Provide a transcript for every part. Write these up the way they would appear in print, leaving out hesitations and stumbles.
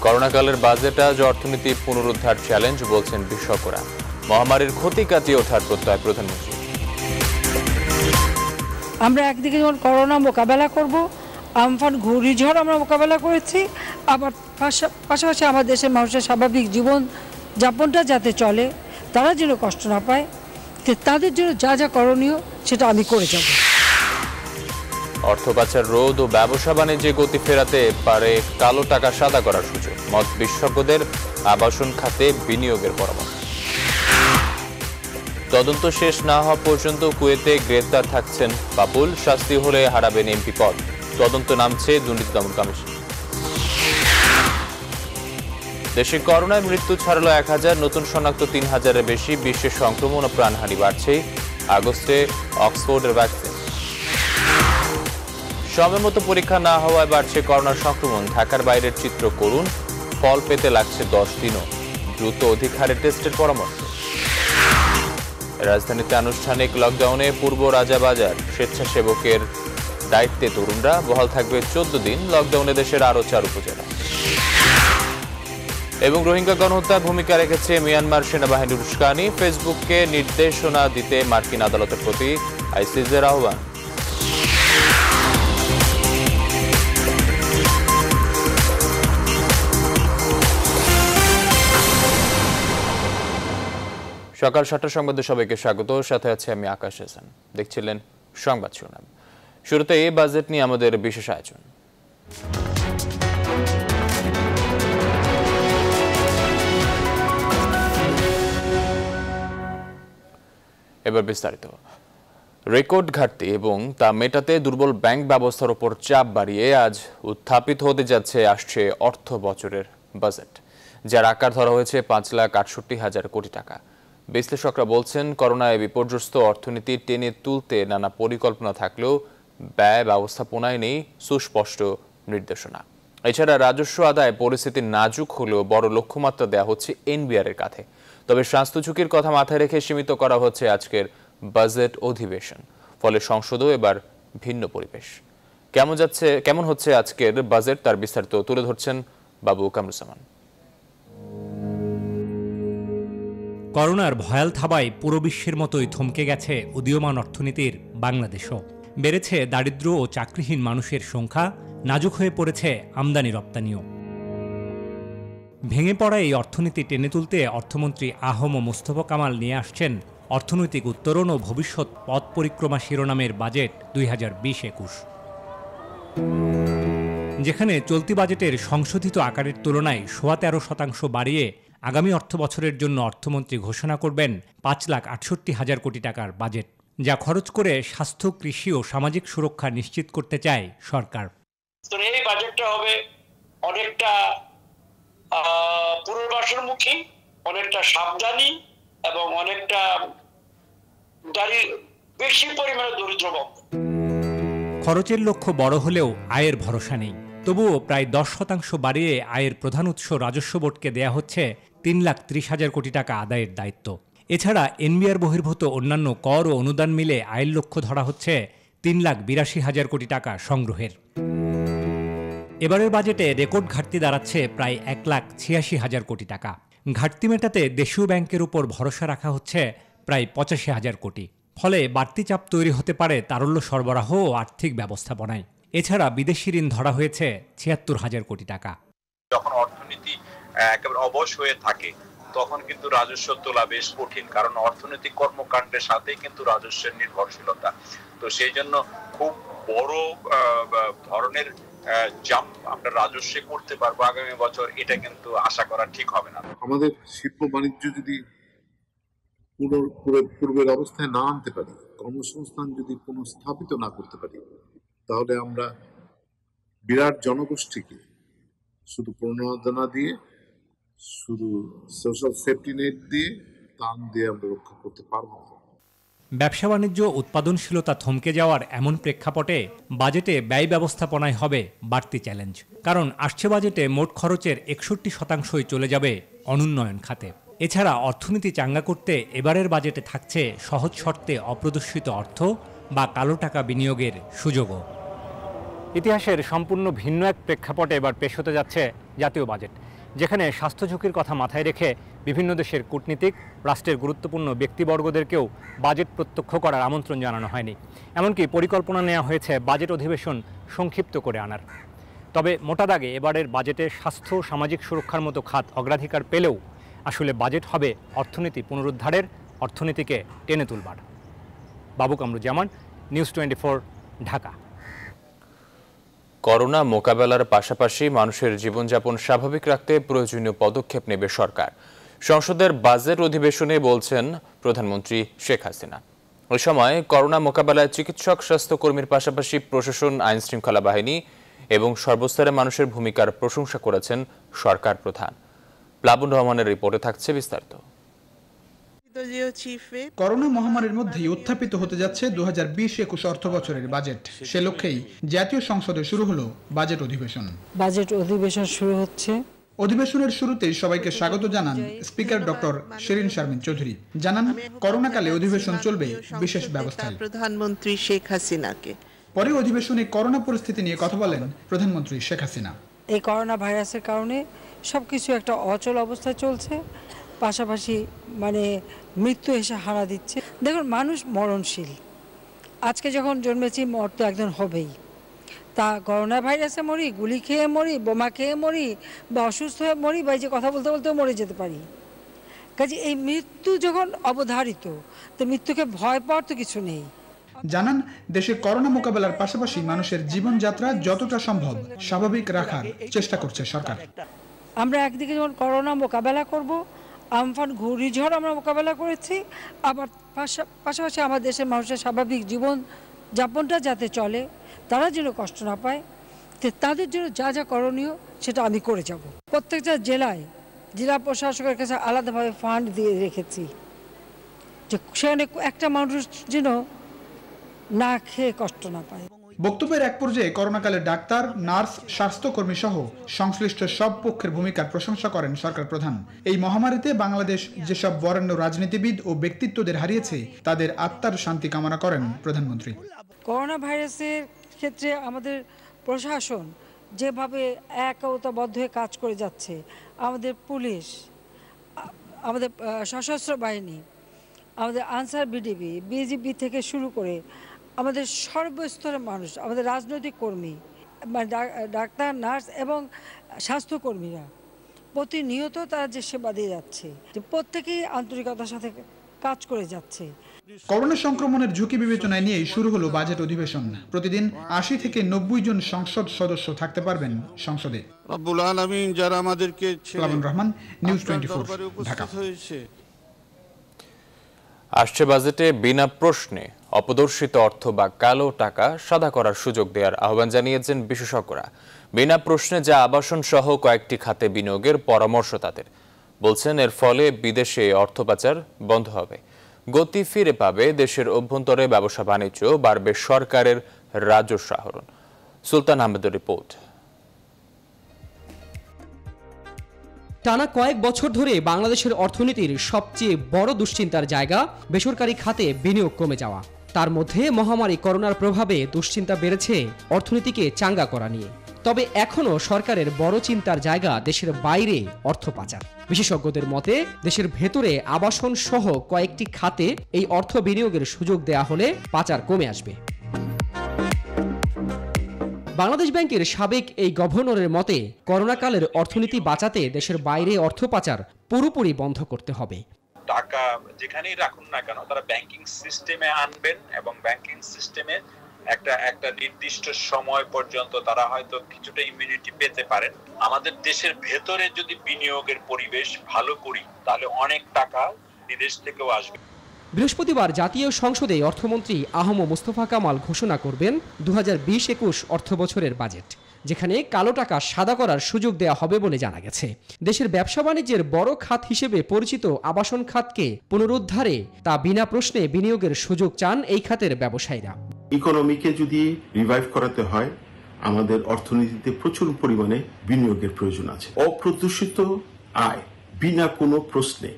করোনাকালের budget আজ অর্থনীতি পুনরুদ্ধার চ্যালেঞ্জ বলছেন বিশেষজ্ঞরা। মহামারীর ক্ষতি কাটিয়ে ওঠার প্রত্যয় প্রধানমন্ত্রী। আমরা একদিকে যেমন করোনা মোকাবেলা করব, আমফান ঘূর্ণিঝড় আমরা মোকাবেলা করেছি, আবার পাশাপাশি আমার দেশের মানুষের স্বাভাবিক জীবন যাপনটা যাতে চলে, তারা যেন কষ্ট না পায়, তাদের জন্য যা যা করণীয় সেটা আমি করে যাব। অর্থ পাচার রোধ ও ব্যবসা বাণিজ্যে গতি ফেরাতে পারে কালো টাকা সাদা করার সুযোগ, মত বিশেষজ্ঞদের। আবাসন খাতে বিনিয়োগের পরামর্শ। তদন্ত শেষ না হওয়া পর্যন্ত কুয়েতে গ্রেপ্তার থাকছেন বাবুল, শাস্তি হলে হারাবেন এমপি পদ। তদন্ত নামছে দুর্নীতি দমন কমিশন। দেশে করোনায় মৃত্যু ছাড়ল 1000, নতুন শনাক্ত 3000-এর বেশি। বিশ্বে সংক্রমণ ও প্রাণহানি বাড়ছে। আগস্টে অক্সফোর্ডের ভ্যাকসিন। সময় মতো পরীক্ষা না হওয়ায় বাড়ছে করোনার সংক্রমণ। ঢাকার বাইরের চিত্র করুন, ফল পেতে লাগছে 10 দিনও। দ্রুত অধিক হারে টেস্টের পরামর্শ। রাজধানীতে আনুষ্ঠানিক লকডাউনে পূর্ব রাজাবাজার স্বেচ্ছাসেবকের দায়িত্বে তরুণরা। বহাল থাকবে 14 দিন। লকডাউনে দেশের আরও 4 উপজেলা। এবং রোহিঙ্গা গণহত্যায় ভূমিকা রেখেছে মিয়ানমার সেনাবাহিনীর উস্কানি। ফেসবুককে নির্দেশনা দিতে মার্কিন আদালতের প্রতি আইসিজের আহ্বান। সকাল 7টার সংবাদে সবাইকে স্বাগত। সাথে আছে আমি আকাশ হাসান। দেখছিলেন সংবাদ শিরোনাম। শুরুতে এই বাজেট নিয়ে আমাদের বিশেষ আয়োজন। এবার বিস্তারিত। রেকর্ড ঘাটতি এবং তা মেটাতে দুর্বল ব্যাংক ব্যবস্থার উপর চাপ বাড়িয়ে আজ উত্থাপিত হতে আসছে অর্থ বছরের বাজেট, যার আকার ধরা হয়েছে 5,68,000 কোটি টাকা। বিশ্লেষকরা বলছেন, করোনায় বিপর্যস্ত অর্থনীতি টেনে তুলতে নানা পরিকল্পনা থাকলেও ব্যয় ব্যবস্থাপনায় নেই সুস্পষ্ট নির্দেশনা। এছাড়া রাজস্ব আদায় পরিস্থিতি নাজুক হলেও বড় লক্ষ্যমাত্রা দেওয়া হচ্ছে এনবিআর এর কাঁধে। তবে স্বাস্থ্য ঝুঁকির কথা মাথায় রেখে সীমিত করা হচ্ছে আজকের বাজেট অধিবেশন। ফলে সংসদেও এবার ভিন্ন পরিবেশ। কেমন হচ্ছে আজকের বাজেট, তার বিস্তারিত তুলে ধরছেন বাবু কামরুজ্জামান। করোনার ভয়াল থাবায় পুরো বিশ্বের মতোই থমকে গেছে উদীয়মান অর্থনীতির বাংলাদেশও। বেড়েছে দারিদ্র্য ও চাকরিহীন মানুষের সংখ্যা, নাজুক হয়ে পড়েছে আমদানি রপ্তানিও। ভেঙে পড়া এই অর্থনীতি টেনে তুলতে অর্থমন্ত্রী আহম মোস্তফা কামাল নিয়ে আসছেন অর্থনৈতিক উত্তরণ ও ভবিষ্যৎ পথ পরিক্রমা শিরোনামের বাজেট 2020-21, যেখানে চলতি বাজেটের সংশোধিত আকারের তুলনায় 13.5% বাড়িয়ে আগামী অর্থ বছরের জন্য অর্থমন্ত্রী ঘোষণা করবেন 5,68,000 কোটি টাকার বাজেট, যা খরচ করে স্বাস্থ্য, কৃষি ও সামাজিক সুরক্ষা নিশ্চিত করতে চায় সরকার। এই বাজেটটা হবে অনেকটা পুনর্বাসনমুখী, অনেকটা সাবধানী এবং অনেকটা বেশি পরিমাণে দরিদ্রমুক্ত। খরচের লক্ষ্য বড় হলেও আয়ের ভরসা নেই। তবুও প্রায় 10% বাড়িয়ে আয়ের প্রধান উৎস রাজস্ব বোর্ডকে দেয়া হচ্ছে 3,30,000 কোটি টাকা আদায়ের দায়িত্ব। এছাড়া এনবিআর বহির্ভূত অন্যান্য কর ও অনুদান মিলে আয়ের লক্ষ্য ধরা হচ্ছে 3,82,000 কোটি টাকা সংগ্রহের। এবারের বাজেটে রেকর্ড ঘাটতি দাঁড়াচ্ছে প্রায় 1,86,000 কোটি টাকা। ঘাটতি মেটাতে দেশীয় ব্যাংকের উপর ভরসা রাখা হচ্ছে প্রায় 85,000 কোটি। ফলে বাড়তি চাপ তৈরি হতে পারে তারল্য সরবরাহ ও আর্থিক ব্যবস্থাপনায়। এছাড়া বিদেশি ঋণ ধরা হয়েছে 76,000 কোটি টাকা। যখন অর্থনীতি একেবারে অবশ হয়ে থাকে তখন কিন্তু রাজস্ব তোলা বেশ কঠিন, কারণ অর্থনৈতিক কর্মকাণ্ডের সাথে কিন্তু রাজস্বের নির্ভরশীলতা। তো সেই জন্য খুব বড় ধরনের জাম্প আমরা রাজস্বে করতে পারবো আগামী বছর, এটা কিন্তু আশা করা ঠিক হবে না। আমাদের শিল্প বাণিজ্য যদি পূর্বের অবস্থায় না আনতে পারি, কর্মসংস্থান যদি পুনঃস্থাপিত না করতে পারি, তাহলে আমরা বিরাট জনগোষ্ঠীকে শুধু প্রণোদনা দিয়ে, শুধু সোশ্যাল সেফটি নেট দিয়ে, ত্রাণ দিয়ে আমরা রক্ষা করতে পারবো না। ব্যবসা বাণিজ্য উৎপাদনশীলতা থমকে যাওয়ার এমন প্রেক্ষাপটে বাজেটে ব্যয় ব্যবস্থাপনায় হবে বাড়তি চ্যালেঞ্জ। কারণ আসছে বাজেটে মোট খরচের 61%ই চলে যাবে অনুন্নয়ন খাতে। এছাড়া অর্থনীতি চাঙ্গা করতে এবারের বাজেটে থাকছে সহজ শর্তে অপ্রদর্শিত অর্থ বা কালো টাকা বিনিয়োগের সুযোগও। ইতিহাসের সম্পূর্ণ ভিন্ন এক প্রেক্ষাপটে এবার পেশ হতে যাচ্ছে জাতীয় বাজেট। যেখানে স্বাস্থ্য ঝুঁকির কথা মাথায় রেখে বিভিন্ন দেশের কূটনীতিক, রাষ্ট্রের গুরুত্বপূর্ণ ব্যক্তিবর্গদেরকেও বাজেট প্রত্যক্ষ করার আমন্ত্রণ জানানো হয়নি। এমনকি পরিকল্পনা নেওয়া হয়েছে বাজেট অধিবেশন সংক্ষিপ্ত করে আনার। তবে মোটা দাগে এবারের বাজেটে স্বাস্থ্য, সামাজিক সুরক্ষার মতো খাত অগ্রাধিকার পেলেও আসলে বাজেট হবে অর্থনীতি পুনরুদ্ধারের, অর্থনীতিকে টেনে তুলবার। বাবু কামরুজ্জামান, নিউজ 24, ঢাকা। করোনা মোকাবেলার পাশাপাশি মানুষের জীবনযাপন স্বাভাবিক রাখতে প্রয়োজনীয় পদক্ষেপ নেবে সরকার। সংসদের বাজেট অধিবেশনে বলছেন প্রধানমন্ত্রী শেখ হাসিনা। ওই সময় করোনা মোকাবেলায় চিকিৎসক, স্বাস্থ্যকর্মীর পাশাপাশি প্রশাসন, আইন শৃঙ্খলা বাহিনী এবং সর্বস্তরের মানুষের ভূমিকার প্রশংসা করেছেন সরকার প্রধান। প্লাবন রহমানের রিপোর্টে থাকছে বিস্তারিত। করোনা মহামারীর মধ্যেই উত্থাপিত হতে যাচ্ছে 2020-21 অর্থ বছরের বাজেট। সে লক্ষ্যেই জাতীয় সংসদে শুরু হলো বাজেট অধিবেশন। বাজেট অধিবেশন শুরু হচ্ছে। অধিবেশনের শুরুতেই সবাইকে স্বাগত জানান স্পিকার ডক্টর শিরিন শারমিন চৌধুরী। জানান করোনাকালে অধিবেশন চলবে বিশেষ ব্যবস্থায়। প্রধানমন্ত্রী শেখ হাসিনাকে পরে অধিবেশনে করোনা পরিস্থিতি নিয়ে কথা বলেন প্রধানমন্ত্রী শেখ হাসিনা। এই করোনা ভাইরাসের কারণে সবকিছু একটা অচল অবস্থায় চলছে, পাশাপাশি মৃত্যু এসে হারা দিচ্ছে। দেখুন, মানুষ মরণশীল। আজকে যখন জন্মেছি মরতে একজন হবেই। তা করোনা ভাইরাসে মরি, গুলি খেয়ে মরি, বোমা খেয়ে মরি, বা অসুস্থ হয়ে মরি, বা এই যে কথা বলতে বলতেও মরে যেতে পারি। কাজে এই মৃত্যু যখন অবধারিত, তো মৃত্যুকে ভয় পাওয়ার তো কিছু নেই। জানান দেশে করোনা মোকাবেলার পাশাপাশি মানুষের জীবনযাত্রা যতটা সম্ভব স্বাভাবিক রাখার চেষ্টা করছে সরকার। আমরা একদিকে যেমন করোনা মোকাবেলা করব, আমফান ঘূর্ণিঝড় আমরা মোকাবেলা করেছি, আবার পাশাপাশি আমার দেশের মানুষের স্বাভাবিক জীবন যাপনটা যাতে চলে, তারা যেন কষ্ট না পায়, তাদের জন্য যা যা করণীয় সেটা আমি করে যাব। প্রত্যেকটা জেলায় জেলা প্রশাসকের কাছে আলাদাভাবে ফান্ড দিয়ে রেখেছি, যে সেখানে একটা মানুষ যেন না খেয়ে কষ্ট না পায়। বক্তব্যের এক পর্যায়ে করোনাকালে ডাক্তার, নার্স, স্বাস্থ্যকর্মী সহ সংশ্লিষ্ট সব পক্ষের ভূমিকার প্রশংসা করেন সরকার প্রধান। এই মহামারীতে বাংলাদেশ যেসব বরেণ্য রাজনীতিবিদ ও ব্যক্তিত্বদের হারিয়েছে, তাদের আত্মার শান্তি কামনা করেন প্রধানমন্ত্রী। করোনা ভাইরাসের ক্ষেত্রে আমাদের প্রশাসন যেভাবে একতাবদ্ধ হয়ে কাজ করে যাচ্ছে, আমাদের পুলিশ, আমাদের সশস্ত্র বাহিনী, আমাদের আনসার বিডিবি, বিজিবি থেকে শুরু করে আমাদের সর্বস্তরের মানুষ, আমাদের রাজনৈতিক কর্মী, ডাক্তার, নার্স এবং স্বাস্থ্যকর্মীরা প্রতিনিয়ত তারা যে সেবা দিয়ে যাচ্ছে, যে প্রত্যেকেই আন্তরিকতার সাথে কাজ করে যাচ্ছে। করোনা সংক্রমণের ঝুঁকি বিবেচনায় নিয়েই শুরু হলো বাজেট অধিবেশন। প্রতিদিন 80 থেকে 90 জন সংসদ সদস্য থাকতে পারবেন সংসদে। রব্বুল আলামিন যারা আমাদেরকে প্লাবন রহমান, নিউজ 24, ঢাকা। আসছে বাজেটে বিনা প্রশ্নে অপদর্শিত অর্থ বা কালো টাকা সাদা করার সুযোগ দেওয়ার আহ্বান জানিয়েছেন বিশেষজ্ঞরা। বিনা প্রশ্নে যা আবাসন সহ কয়েকটি খাতে বিনিয়োগের পরামর্শ তাদের। বলছেন এর ফলে বিদেশে অর্থ পাচার বন্ধ হবে, গতি ফিরে পাবে দেশের অভ্যন্তরে ব্যবসা বাণিজ্য, বাড়বে সরকারের রাজস্ব আহরণ। সুলতান আহমেদের রিপোর্ট। টানা কয়েক বছর ধরে বাংলাদেশের অর্থনীতির সবচেয়ে বড় দুশ্চিন্তার জায়গা বেসরকারি খাতে বিনিয়োগ কমে যাওয়া। তার মধ্যে মহামারী করোনার প্রভাবে দুশ্চিন্তা বেড়েছে অর্থনীতিকে চাঙ্গা করা নিয়ে। তবে এখনও সরকারের বড় চিন্তার জায়গা দেশের বাইরে অর্থ পাচার। বিশেষজ্ঞদের মতে দেশের ভেতরে আবাসন সহ কয়েকটি খাতে এই অর্থ বিনিয়োগের সুযোগ দেয়া হলে পাচার কমে আসবে। বাংলাদেশ ব্যাংকের সাবেক এই গভর্নরের মতে করোনাকালের অর্থনীতি বাঁচাতে দেশের বাইরে অর্থ পাচার পুরোপুরি বন্ধ করতে হবে। টাকা যেখানেই রাখুন না কেন তারা ব্যাংকিং সিস্টেমে আনবেন এবং ব্যাংকিং সিস্টেমে একটা নির্দিষ্ট সময় পর্যন্ত তারা হয়তো কিছুটা ইমিউনিটি পেতে পারেন। আমাদের দেশের ভেতরে যদি বিনিয়োগের পরিবেশ ভালো করি তাহলে অনেক টাকা বিদেশ থেকেও আসবে। বৃহস্পতিবার জাতীয় সংসদে অর্থমন্ত্রী আহম মুস্তফা কামাল ঘোষণা করবেন 2020-21 অর্থ বছরের বাজেট, যেখানে কালো টাকা সাদা করার সুযোগ দেওয়া হবে বলে জানা গেছে। দেশের ব্যবসা বাণিজ্যের বড় খাত হিসেবে পরিচিত আবাসন খাতকে পুনরুদ্ধারে তা বিনা প্রশ্নে বিনিয়োগের সুযোগ চান এই খাতের ব্যবসায়ীরা। ইকোনমিকে যদি রিভাইভ করাতে হয় আমাদের অর্থনীতিতে প্রচুর পরিমাণে বিনিয়োগের প্রয়োজন আছে। অপ্রদর্শিত আয় বিনা কোনো প্রশ্নে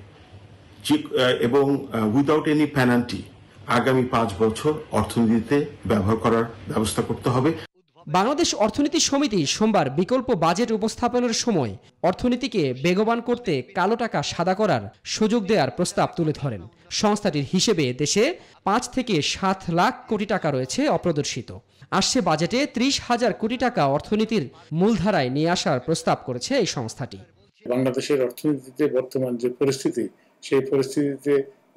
এবং উইদাউট এনি পেনাল্টি আগামী 5 বছর অর্থনীতিতে ব্যবহার করার ব্যবস্থা করতে হবে। বাংলাদেশ অর্থনীতি সমিতি সোমবার বিকল্প বাজেট উপস্থাপনের সময় অর্থনীতিকে বেগবান করতে কালো টাকা সাদা করার সুযোগ দেওয়ার প্রস্তাব তুলে ধরেন। সংস্থাটির হিসেবে দেশে 5 থেকে 7 লাখ কোটি টাকা রয়েছে অপ্রদর্শিত। আসছে বাজেটে 30,000 কোটি টাকা অর্থনীতির মূলধারায় নিয়ে আসার প্রস্তাব করেছে এই সংস্থাটি। বাংলাদেশের অর্থনীতিতে বর্তমান যে পরিস্থিতি, সেই পরিস্থিতিতে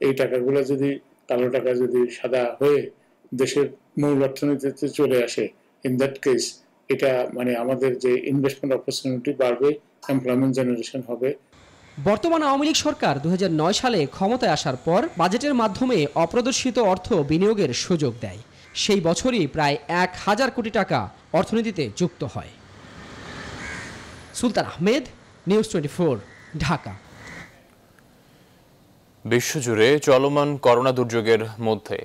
এই টাকাগুলো যদি কালো টাকা যদি সাদা হয়ে দেশের মূল অর্থনীতিতে চলে আসে, ইন দ্যাট কেস এটা মানে আমাদের যে ইনভেস্টমেন্ট অপরচুনিটি বাড়বে, এমপ্লয়মেন্ট জেনারেশন হবে। বর্তমান আওয়ামী লীগ সরকার 2009 সালে ক্ষমতায় আসার পর বাজেটের মাধ্যমে অপ্রদর্শিত অর্থ বিনিয়োগের সুযোগ দেয়। সেই বছরই প্রায় 1,000 কোটি টাকা অর্থনীতিতে যুক্ত হয়। সুলতান আহমেদ, নিউজ 24, ঢাকা। বিশ্বজুড়ে চলমান করোনা দুর্যোগের মধ্যে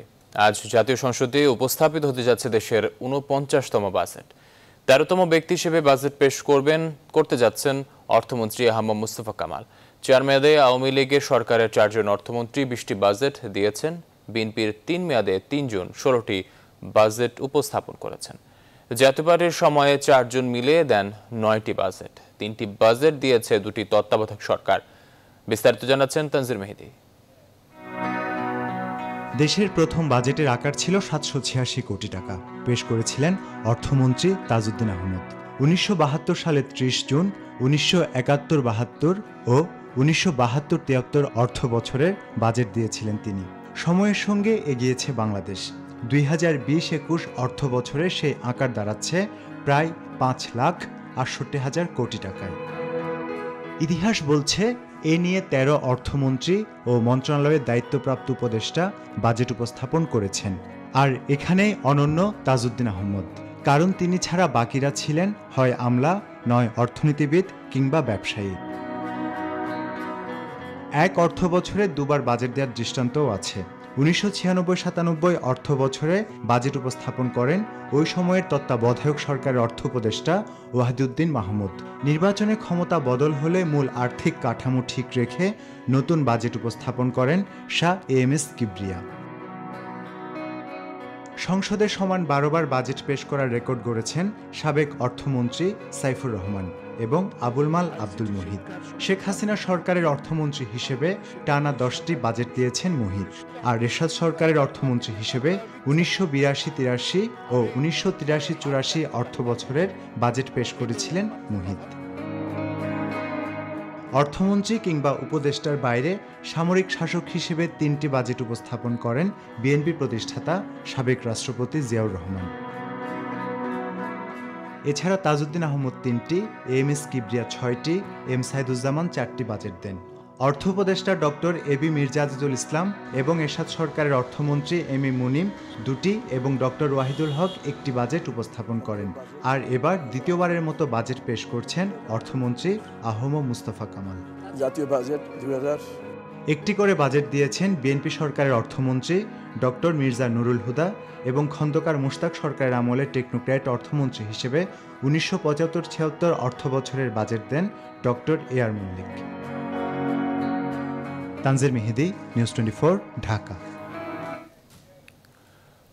আজ জাতীয় সংসদে উপস্থাপিত হতে যাচ্ছে দেশের 49তম বাজেট। 13তম ব্যক্তি হিসেবে বাজেট পেশ করতে যাচ্ছেন অর্থমন্ত্রী আহমদ মুস্তফা কামাল। 4 মেয়াদে আওয়ামী লীগের সরকারের 4 জন অর্থমন্ত্রী 20টি বাজেট দিয়েছেন। বিএনপির 3 মেয়াদে 3 জন 16টি বাজেট উপস্থাপন করেছেন। জাতীয় পার্টির সময়ে 4 জন মিলিয়ে দেন 9টি বাজেট। 3টি বাজেট দিয়েছে 2টি তত্ত্বাবধায়ক সরকার। বিস্তারিত জানাচ্ছেন তানজির মেহেদি। দেশের প্রথম বাজেটের আকার ছিল 786 কোটি টাকা। পেশ করেছিলেন অর্থমন্ত্রী তাজউদ্দিন আহমদ। 1972 সালে 30 জুন 1971-72 ও 1972-73 অর্থ বছরের বাজেট দিয়েছিলেন তিনি। সময়ের সঙ্গে এগিয়েছে বাংলাদেশ। 2020-21 অর্থ বছরে সেই আকার দাঁড়াচ্ছে প্রায় 5,68,000 কোটি টাকায়। ইতিহাস বলছে এ নিয়ে 13 অর্থমন্ত্রী ও মন্ত্রণালয়ের দায়িত্বপ্রাপ্ত উপদেষ্টা বাজেট উপস্থাপন করেছেন। আর এখানেই অনন্য তাজউদ্দিন আহমদ, কারণ তিনি ছাড়া বাকিরা ছিলেন হয় আমলা, নয় অর্থনীতিবিদ কিংবা ব্যবসায়ী। এক অর্থ বছরে দুবার বাজেট দেওয়ার দৃষ্টান্তও আছে। 1996-97 অর্থ বছরে বাজেট উপস্থাপন করেন ওই সময়ের তত্ত্বাবধায়ক সরকারের অর্থ উপদেষ্টা ওয়াহিদুদ্দিন মাহমুদ। নির্বাচনে ক্ষমতা বদল হলে মূল আর্থিক কাঠামো ঠিক রেখে নতুন বাজেট উপস্থাপন করেন শাহ এএমএস কিবরিয়া। সংসদে সমান 12 বার বাজেট পেশ করার রেকর্ড গড়েছেন সাবেক অর্থমন্ত্রী সাইফুর রহমান এবং আবুল মাল আব্দুল মুহিত। শেখ হাসিনা সরকারের অর্থমন্ত্রী হিসেবে টানা 10টি বাজেট দিয়েছেন মুহিত। আর এরশাদ সরকারের অর্থমন্ত্রী হিসেবে 1982-83 ও 1983-84 অর্থ বছরের বাজেট পেশ করেছিলেন মুহিত। অর্থমন্ত্রী কিংবা উপদেষ্টার বাইরে সামরিক শাসক হিসেবে 3টি বাজেট উপস্থাপন করেন বিএনপি প্রতিষ্ঠাতা সাবেক রাষ্ট্রপতি জিয়াউর রহমান। এছাড়া তাজউদ্দিন আহমদ 3টি, এএমএস কিবরিয়া 6টি, এম সাইদুজ্জামান 4টি বাজেট দেন। অর্থ উপদেষ্টা ডক্টর এবি মির্জা আজিজুল ইসলাম এবং এরশাদ সরকারের অর্থমন্ত্রী এম এ মুনিম 2টি এবং ডক্টর ওয়াহিদুল হক 1টি বাজেট উপস্থাপন করেন। আর এবার দ্বিতীয়বারের মতো বাজেট পেশ করছেন অর্থমন্ত্রী আহমদ মুস্তফা কামাল। জাতীয় বাজেট 2000 একটি করে বাজেট দিয়েছেন বিএনপি সরকারের অর্থমন্ত্রী ডক্টর মির্জা নুরুল হুদা এবং খন্দকার মুশতাক সরকারের আমলে টেকনোক্র্যাট অর্থমন্ত্রী হিসেবে 1975-76 অর্থ বছরের বাজেট দেন doctor A R Mallick. Tanzir Mehedi, news 24, Dhaka.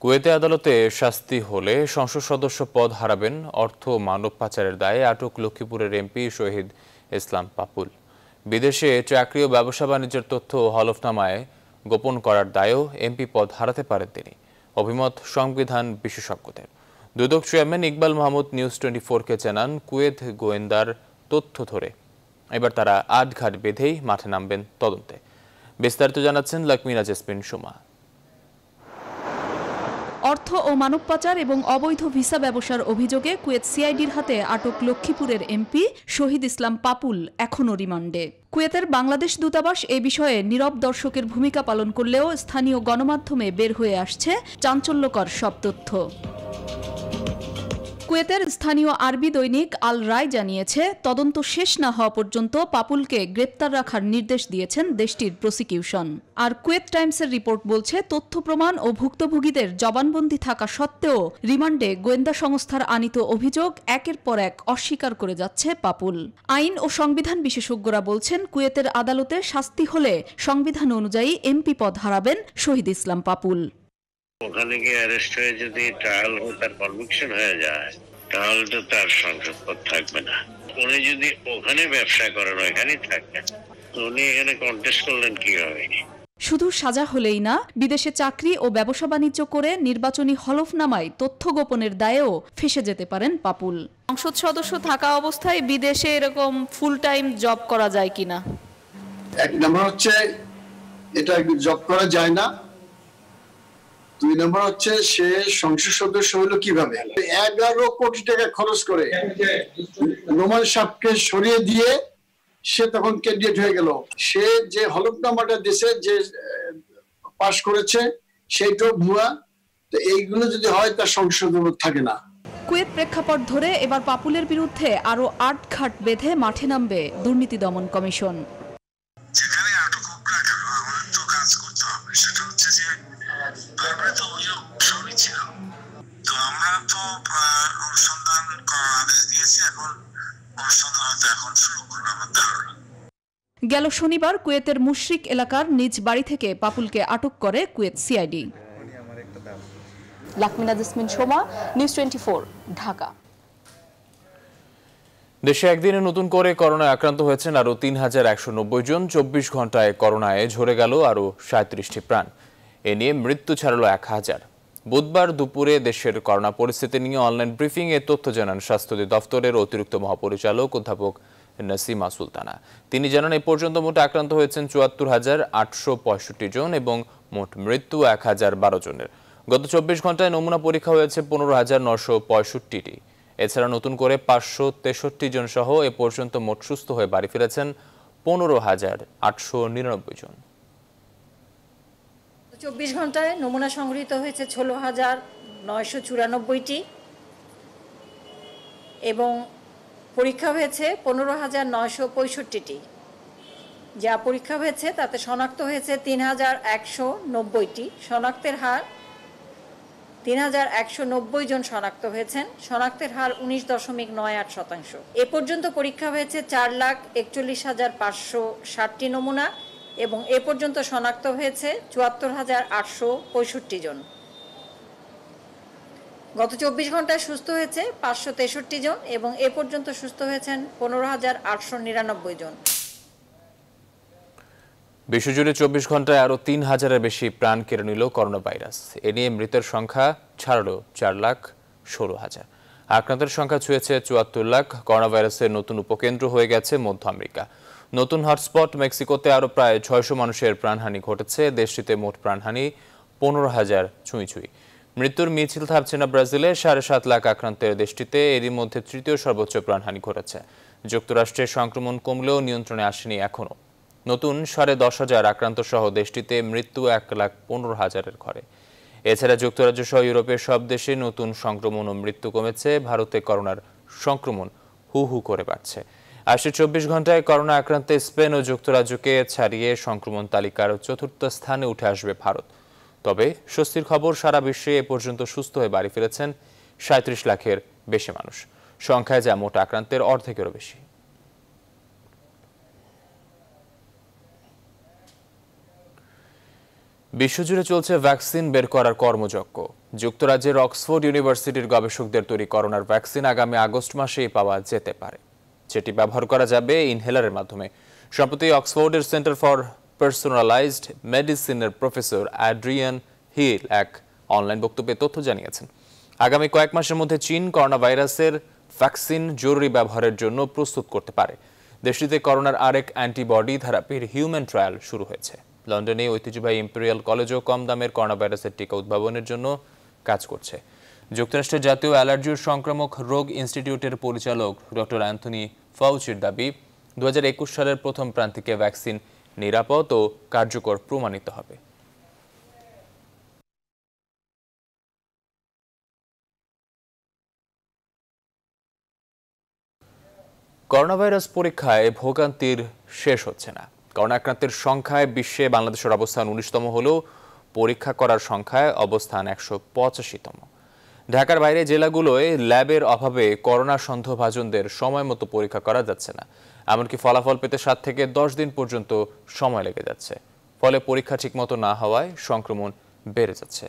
কুয়েতে আদালতে শাস্তি হলে সংসদ সদস্য পদ হারাবেন অর্থ মানব পাচারের দায়ে আটক লক্ষ্মীপুরের এমপি শহীদ ইসলাম পাপুল। বিদেশে চাকরি ও ব্যবসা বাণিজ্যের তথ্য হলফনামায় গোপন করার দায়েও এমপি পদ হারাতে পারেন তিনি। অভিমত সংবিধান বিশেষজ্ঞদের। দুদক চেয়ারম্যান ইকবাল মাহমুদ নিউজ 24-কে জানান, কুয়েত গোয়েন্দার তথ্য ধরে এবার তারা আটঘাট বেঁধেই মাঠে নামবেন তদন্তে। বিস্তারিত জানাচ্ছেন লাকমিনা জেসমিন সুমা। অর্থ ও মানব পাচার এবং অবৈধ ভিসা ব্যবসার অভিযোগে কুয়েত সিআইডির হাতে আটক লক্ষ্মীপুরের এমপি শহীদ ইসলাম পাপুল এখনও রিমান্ডে। কুয়েতের বাংলাদেশ দূতাবাস এ বিষয়ে নীরব দর্শকের ভূমিকা পালন করলেও স্থানীয় গণমাধ্যমে বের হয়ে আসছে চাঞ্চল্যকর সব তথ্য। কুয়েতের স্থানীয় আরবি দৈনিক আল রায় জানিয়েছে, তদন্ত শেষ না হওয়া পর্যন্ত পাপুলকে গ্রেপ্তার রাখার নির্দেশ দিয়েছেন দেশটির প্রসিকিউশন। আর কুয়েত টাইমসের রিপোর্ট বলছে, তথ্য প্রমাণ ও ভুক্তভোগীদের জবানবন্দি থাকা সত্ত্বেও রিমান্ডে গোয়েন্দা সংস্থার আনিত অভিযোগ একের পর এক অস্বীকার করে যাচ্ছে পাপুল। আইন ও সংবিধান বিশেষজ্ঞরা বলছেন, কুয়েতের আদালতে শাস্তি হলে সংবিধান অনুযায়ী এমপি পদ হারাবেন শহীদ ইসলাম পাপুল। ওখানে গিয়ে অ্যারেস্ট হয়ে যদি ট্রায়াল তার কনভিকশন হয়ে যায়, তাহলে তো তার সংসদপদ থাকবে না। উনি যদি ওখানে ব্যবসা করেন ওখানেই থাকেন, উনি এখানে কন্টেস্ট করলেন কিভাবে? শুধু সাজা হলেই না, বিদেশে চাকরি ও ব্যবসা বাণিজ্য করে নির্বাচনী হলফনামায় তথ্য গোপনের দায়েও ফেঁসে যেতে পারেন পাপুল। সংসদ সদস্য থাকা অবস্থায় বিদেশে এরকম ফুল টাইম জব করা যায় কিনা? এক নম্বর হচ্ছে এটা জব করা যায় না, 2 নম্বর হচ্ছে সে সংসদ সদস্য হলো কিভাবে? 11 কোটি টাকা খরচ করে নোমান সাহেবকে সরিয়ে দিয়ে সে তখন ক্যান্ডিডেট হয়ে গেল। সে যে হলফনামাটা দেশে যে পাশ করেছে সেইটাও ভুয়া। তো এইগুলো যদি হয় তার সংসদ থাকে না। কুয়েত প্রেক্ষাপট ধরে এবার পাপুলের বিরুদ্ধে আরো 8 ঘাট বেঁধে মাঠে নামবে দুর্নীতি দমন কমিশন। গেল শনিবার কুয়েতের মুশরিক এলাকার নিজ বাড়ি থেকে পাপুলকে আটক করে Kuwait CID. লাকমিনা jasmine Soma, news 24, Dhaka. দেশে একদিনে নতুন করে করোনায় আক্রান্ত হয়েছেন আরও ৩,১৯০ জন। 24 ঘন্টায় করোনায় ঝরে গেল আরও 37টি প্রাণ। এ নিয়ে মৃত্যু ছাড়ল 1000। বুধবার দুপুরে দেশের করোনা পরিস্থিতি নিয়ে অনলাইন ব্রিফিংয়ে তথ্য জানান স্বাস্থ্য দফতরের অতিরিক্ত মহাপরিচালক অধ্যাপক নাসিমা সুলতানা। তিনি জানান, এ পর্যন্ত মোট আক্রান্ত হয়েছেন ৭৪,৮৬৫ জন এবং মোট মৃত্যু 1012 জনের। গত 24 ঘন্টায় নমুনা পরীক্ষা হয়েছে 15,965টি। এছাড়া নতুন করে 563 জন সহ এ পর্যন্ত মোট সুস্থ হয়ে বাড়ি ফিরেছেন 15,899 জন। 24 ঘন্টায় নমুনা সংগৃহীত হয়েছে 16,994টি এবং পরীক্ষা হয়েছে 15,965টি। যা পরীক্ষা হয়েছে তাতে শনাক্ত হয়েছে 3,190টি। শনাক্তের হার 3,190 জন শনাক্ত হয়েছেন। শনাক্তের হার 19.98%। এ পর্যন্ত পরীক্ষা হয়েছে 4,41,560টি নমুনা এবং এ পর্যন্ত শনাক্ত হয়েছে 74,865 জন। গত 24 ঘন্টায় সুস্থ হয়েছে 563 জন এবং এ পর্যন্ত সুস্থ হয়েছেন 15,899 জন। বিশ্বজুড়ে 24 ঘন্টায় আরও 3,000-এর বেশি প্রাণ কেড়ে নিল করোনা ভাইরাস। এ নিয়ে মৃতের সংখ্যা ছাড়ল 4,16,000। আক্রান্তের সংখ্যা ছুঁয়েছে 74 লাখ। করোনা ভাইরাসের নতুন উপকেন্দ্র হয়ে গেছে মধ্য আমেরিকা। নতুন হটস্পট মেক্সিকোতে আরও প্রায় 600 মানুষের প্রাণহানি ঘটেছে। দেশটিতে মোট প্রাণহানি 15,000 ছুঁই। মৃত্যুর মিছিল থামছে না ব্রাজিলে। 7.5 লাখ আক্রান্তের দেশটিতে এরই মধ্যে তৃতীয় সর্বোচ্চ প্রাণহানি ঘটেছে। যুক্তরাষ্ট্রে সংক্রমণ কমলেও নিয়ন্ত্রণে আসেনি এখনও। নতুন 10,500 আক্রান্ত সহ দেশটিতে মৃত্যু 1,15,000-এর ঘরে। এছাড়া যুক্তরাজ্য সহ ইউরোপের সব দেশে নতুন সংক্রমণ ও মৃত্যু কমেছে। ভারতে করোনার সংক্রমণ হু হু করে বাড়ছে। আসছে 24 ঘন্টায় করোনা আক্রান্তে স্পেন ও যুক্তরাজ্যকে ছাড়িয়ে সংক্রমণ তালিকার 4র্থ স্থানে উঠে আসবে ভারত। তবে স্বস্তির খবর, সারা বিশ্বে এ পর্যন্ত সুস্থ হয়ে বাড়ি ফিরেছেন 37 লাখের বেশি মানুষ। সংখ্যায় যা মোট আক্রান্তের অর্ধেকেরও বেশি। বিশ্বজুড়ে চলছে ভ্যাকসিন বের করার কর্মযজ্ঞ। যুক্তরাজ্যের অক্সফোর্ড ইউনিভার্সিটির গবেষকদের তৈরি করোনার ভ্যাকসিন আগামী আগস্ট মাসেই পাওয়া যেতে পারে, যেটি ব্যবহার করা যাবে ইনহেলারের মাধ্যমে। সম্প্রতি অক্সফোর্ডের সেন্টার ফর পার্সোনালাইজড মেডিসিনের প্রফেসর অ্যাড্রিয়ান হিল এক অনলাইন বক্তব্যে তথ্য জানিয়েছেন। আগামী কয়েক মাসের মধ্যে চীন করোনা ভাইরাসের ভ্যাকসিন জরুরি ব্যবহারের জন্য প্রস্তুত করতে পারে। দেশটিতে করোনার আরেক অ্যান্টিবডি থেরাপির হিউম্যান ট্রায়াল শুরু হয়েছে। লন্ডনে ঐতিহ্যবাহী ইম্পেরিয়াল কলেজও কম দামের করোনা ভাইরাসের টিকা উদ্ভাবনের জন্য কাজ করছে। যুক্তরাষ্ট্রের জাতীয় অ্যালার্জি ও সংক্রামক রোগ ইনস্টিটিউটের পরিচালক ডক্টর অ্যান্থনি ফাউচির দাবি, 2021 সালের প্রথম প্রান্তিকে ভ্যাকসিন নিরাপদ ও কার্যকর প্রমাণিত হবে। করোনা ভাইরাস পরীক্ষায় ভোগান্তির শেষ হচ্ছে না। করোনা আক্রান্তের সংখ্যায় বিশ্বে বাংলাদেশের অবস্থান 19তম হলেও পরীক্ষা করার সংখ্যায় অবস্থান 185তম। ঢাকার বাইরে জেলাগুলোয় ল্যাবের অভাবে করোনা সন্দেহভাজনদের সময় মতো পরীক্ষা করা যাচ্ছে না। এমনকি ফলাফল পেতে 7 থেকে 10 দিন পর্যন্ত সময় লেগে যাচ্ছে। ফলে পরীক্ষা ঠিকমতো না হওয়ায় সংক্রমণ বেড়ে যাচ্ছে।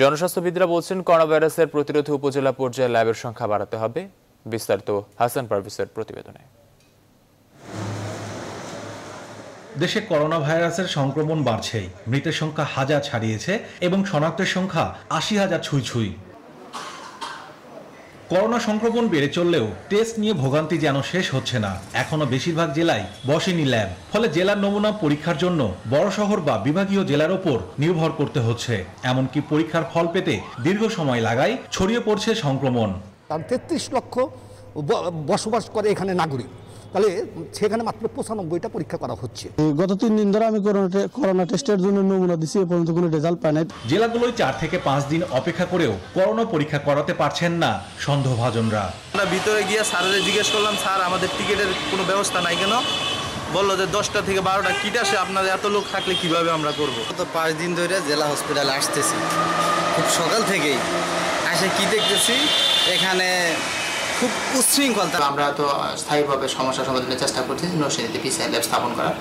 জনস্বাস্থ্যবিদরা বলছেন করোনা ভাইরাসের প্রতিরোধে উপজেলা পর্যায়ে ল্যাবের সংখ্যা বাড়াতে হবে। বিস্তারিত হাসান পারভেজের প্রতিবেদনে। দেশে করোনা ভাইরাসের সংক্রমণ বাড়ছে, মৃতের সংখ্যা 1000 ছাড়িয়েছে এবং শনাক্তের সংখ্যা 80,000 ছুঁই। করোনা সংক্রমণ বেড়ে চললেও টেস্ট নিয়ে ভোগান্তি যেন শেষ হচ্ছে না। এখনো বেশিরভাগ জেলায় বসেনি ল্যাব, ফলে জেলার নমুনা পরীক্ষার জন্য বড় শহর বা বিভাগীয় জেলার ওপর নির্ভর করতে হচ্ছে। এমনকি পরীক্ষার ফল পেতে দীর্ঘ সময় লাগায় ছড়িয়ে পড়ছে সংক্রমণ। 33 লক্ষ বসবাস করে এখানে নাগরিক, তাহলে সেখানে মাত্র 95টা পরীক্ষা করা হচ্ছে। গত 3 দিন ধরে আমি করোনা টেস্টের জন্য নমুনা দিছি, এ পর্যন্ত কোনো রেজাল্ট পাই নাই। জেলাগুলোয় 4 থেকে 5 দিন অপেক্ষা করেও করোনা পরীক্ষা করাতে পারছেন না সন্দেহভাজনরা। আমরা ভিতরে গিয়ে স্যারের জিজ্ঞেস করলাম, স্যার আমাদের টিকিটের কোনো ব্যবস্থা নাই কেন? বললো যে 10টা থেকে 12টা কিট আসে, আপনাদের এত লোক থাকলে কিভাবে আমরা করব? তো 5 দিন ধরে জেলা হসপিটালে আসতেছি, খুব সকাল থেকেই আসে কি দেখতেছি এখানে খুব উচ্ছৃঙ্খল। আমরা তো স্থায়ীভাবে সমস্যা সমাধানের চেষ্টা করছি নরসিংদীতে পিসিআর ল্যাব স্থাপন করার।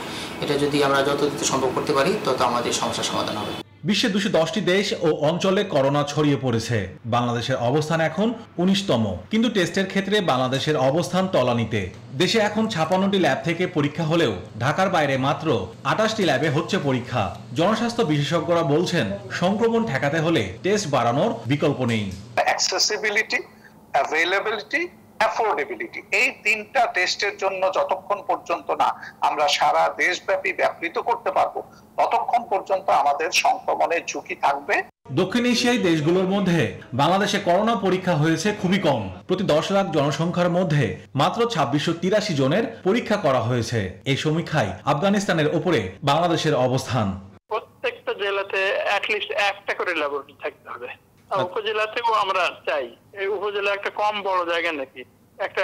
এটা যদি আমরা যত দ্রুত সম্ভব করতে পারি তত আমাদের সমস্যার সমাধান হবে। বিশ্বে 210টি দেশ ও অঞ্চলে করোনা ছড়িয়ে পড়েছে। বাংলাদেশের অবস্থান এখন 19তম, কিন্তু টেস্টের ক্ষেত্রে বাংলাদেশের অবস্থান তলানিতে। দেশে এখন 56টি ল্যাব থেকে পরীক্ষা হলেও ঢাকার বাইরে মাত্র 28টি ল্যাবে হচ্ছে পরীক্ষা। জনস্বাস্থ্য বিশেষজ্ঞরা বলছেন, সংক্রমণ ঠেকাতে হলে টেস্ট বাড়ানোর বিকল্প নেই। অ্যাক্সেসিবিলিটি, অ্যাভেইলেবিলিটি, অ্যাফোর্ডেবিলিটি, এই 3টা টেস্টের জন্য যতক্ষণ পর্যন্ত না আমরা সারা দেশব্যাপী ব্যাপৃত করতে পারবো ততক্ষণ পর্যন্ত আমাদের সংক্রমণের ঝুঁকি থাকবে। দক্ষিণ এশিয়ায় দেশগুলোর মধ্যে বাংলাদেশে করোনা পরীক্ষা হয়েছে খুবই কম। প্রতি 10 লাখ জনসংখ্যার মধ্যে মাত্র 2683 জনের পরীক্ষা করা হয়েছে। এই সমীক্ষায় আফগানিস্তানের উপরে বাংলাদেশের অবস্থান। প্রত্যেকটা জেলাতে অ্যাটলিস্ট একটা করে ল্যাবরেটরি থাকতে হবে। উপজেলাতেও আমরা চাই, এই উপজেলা একটা কম বড় জায়গা নাকি, একটা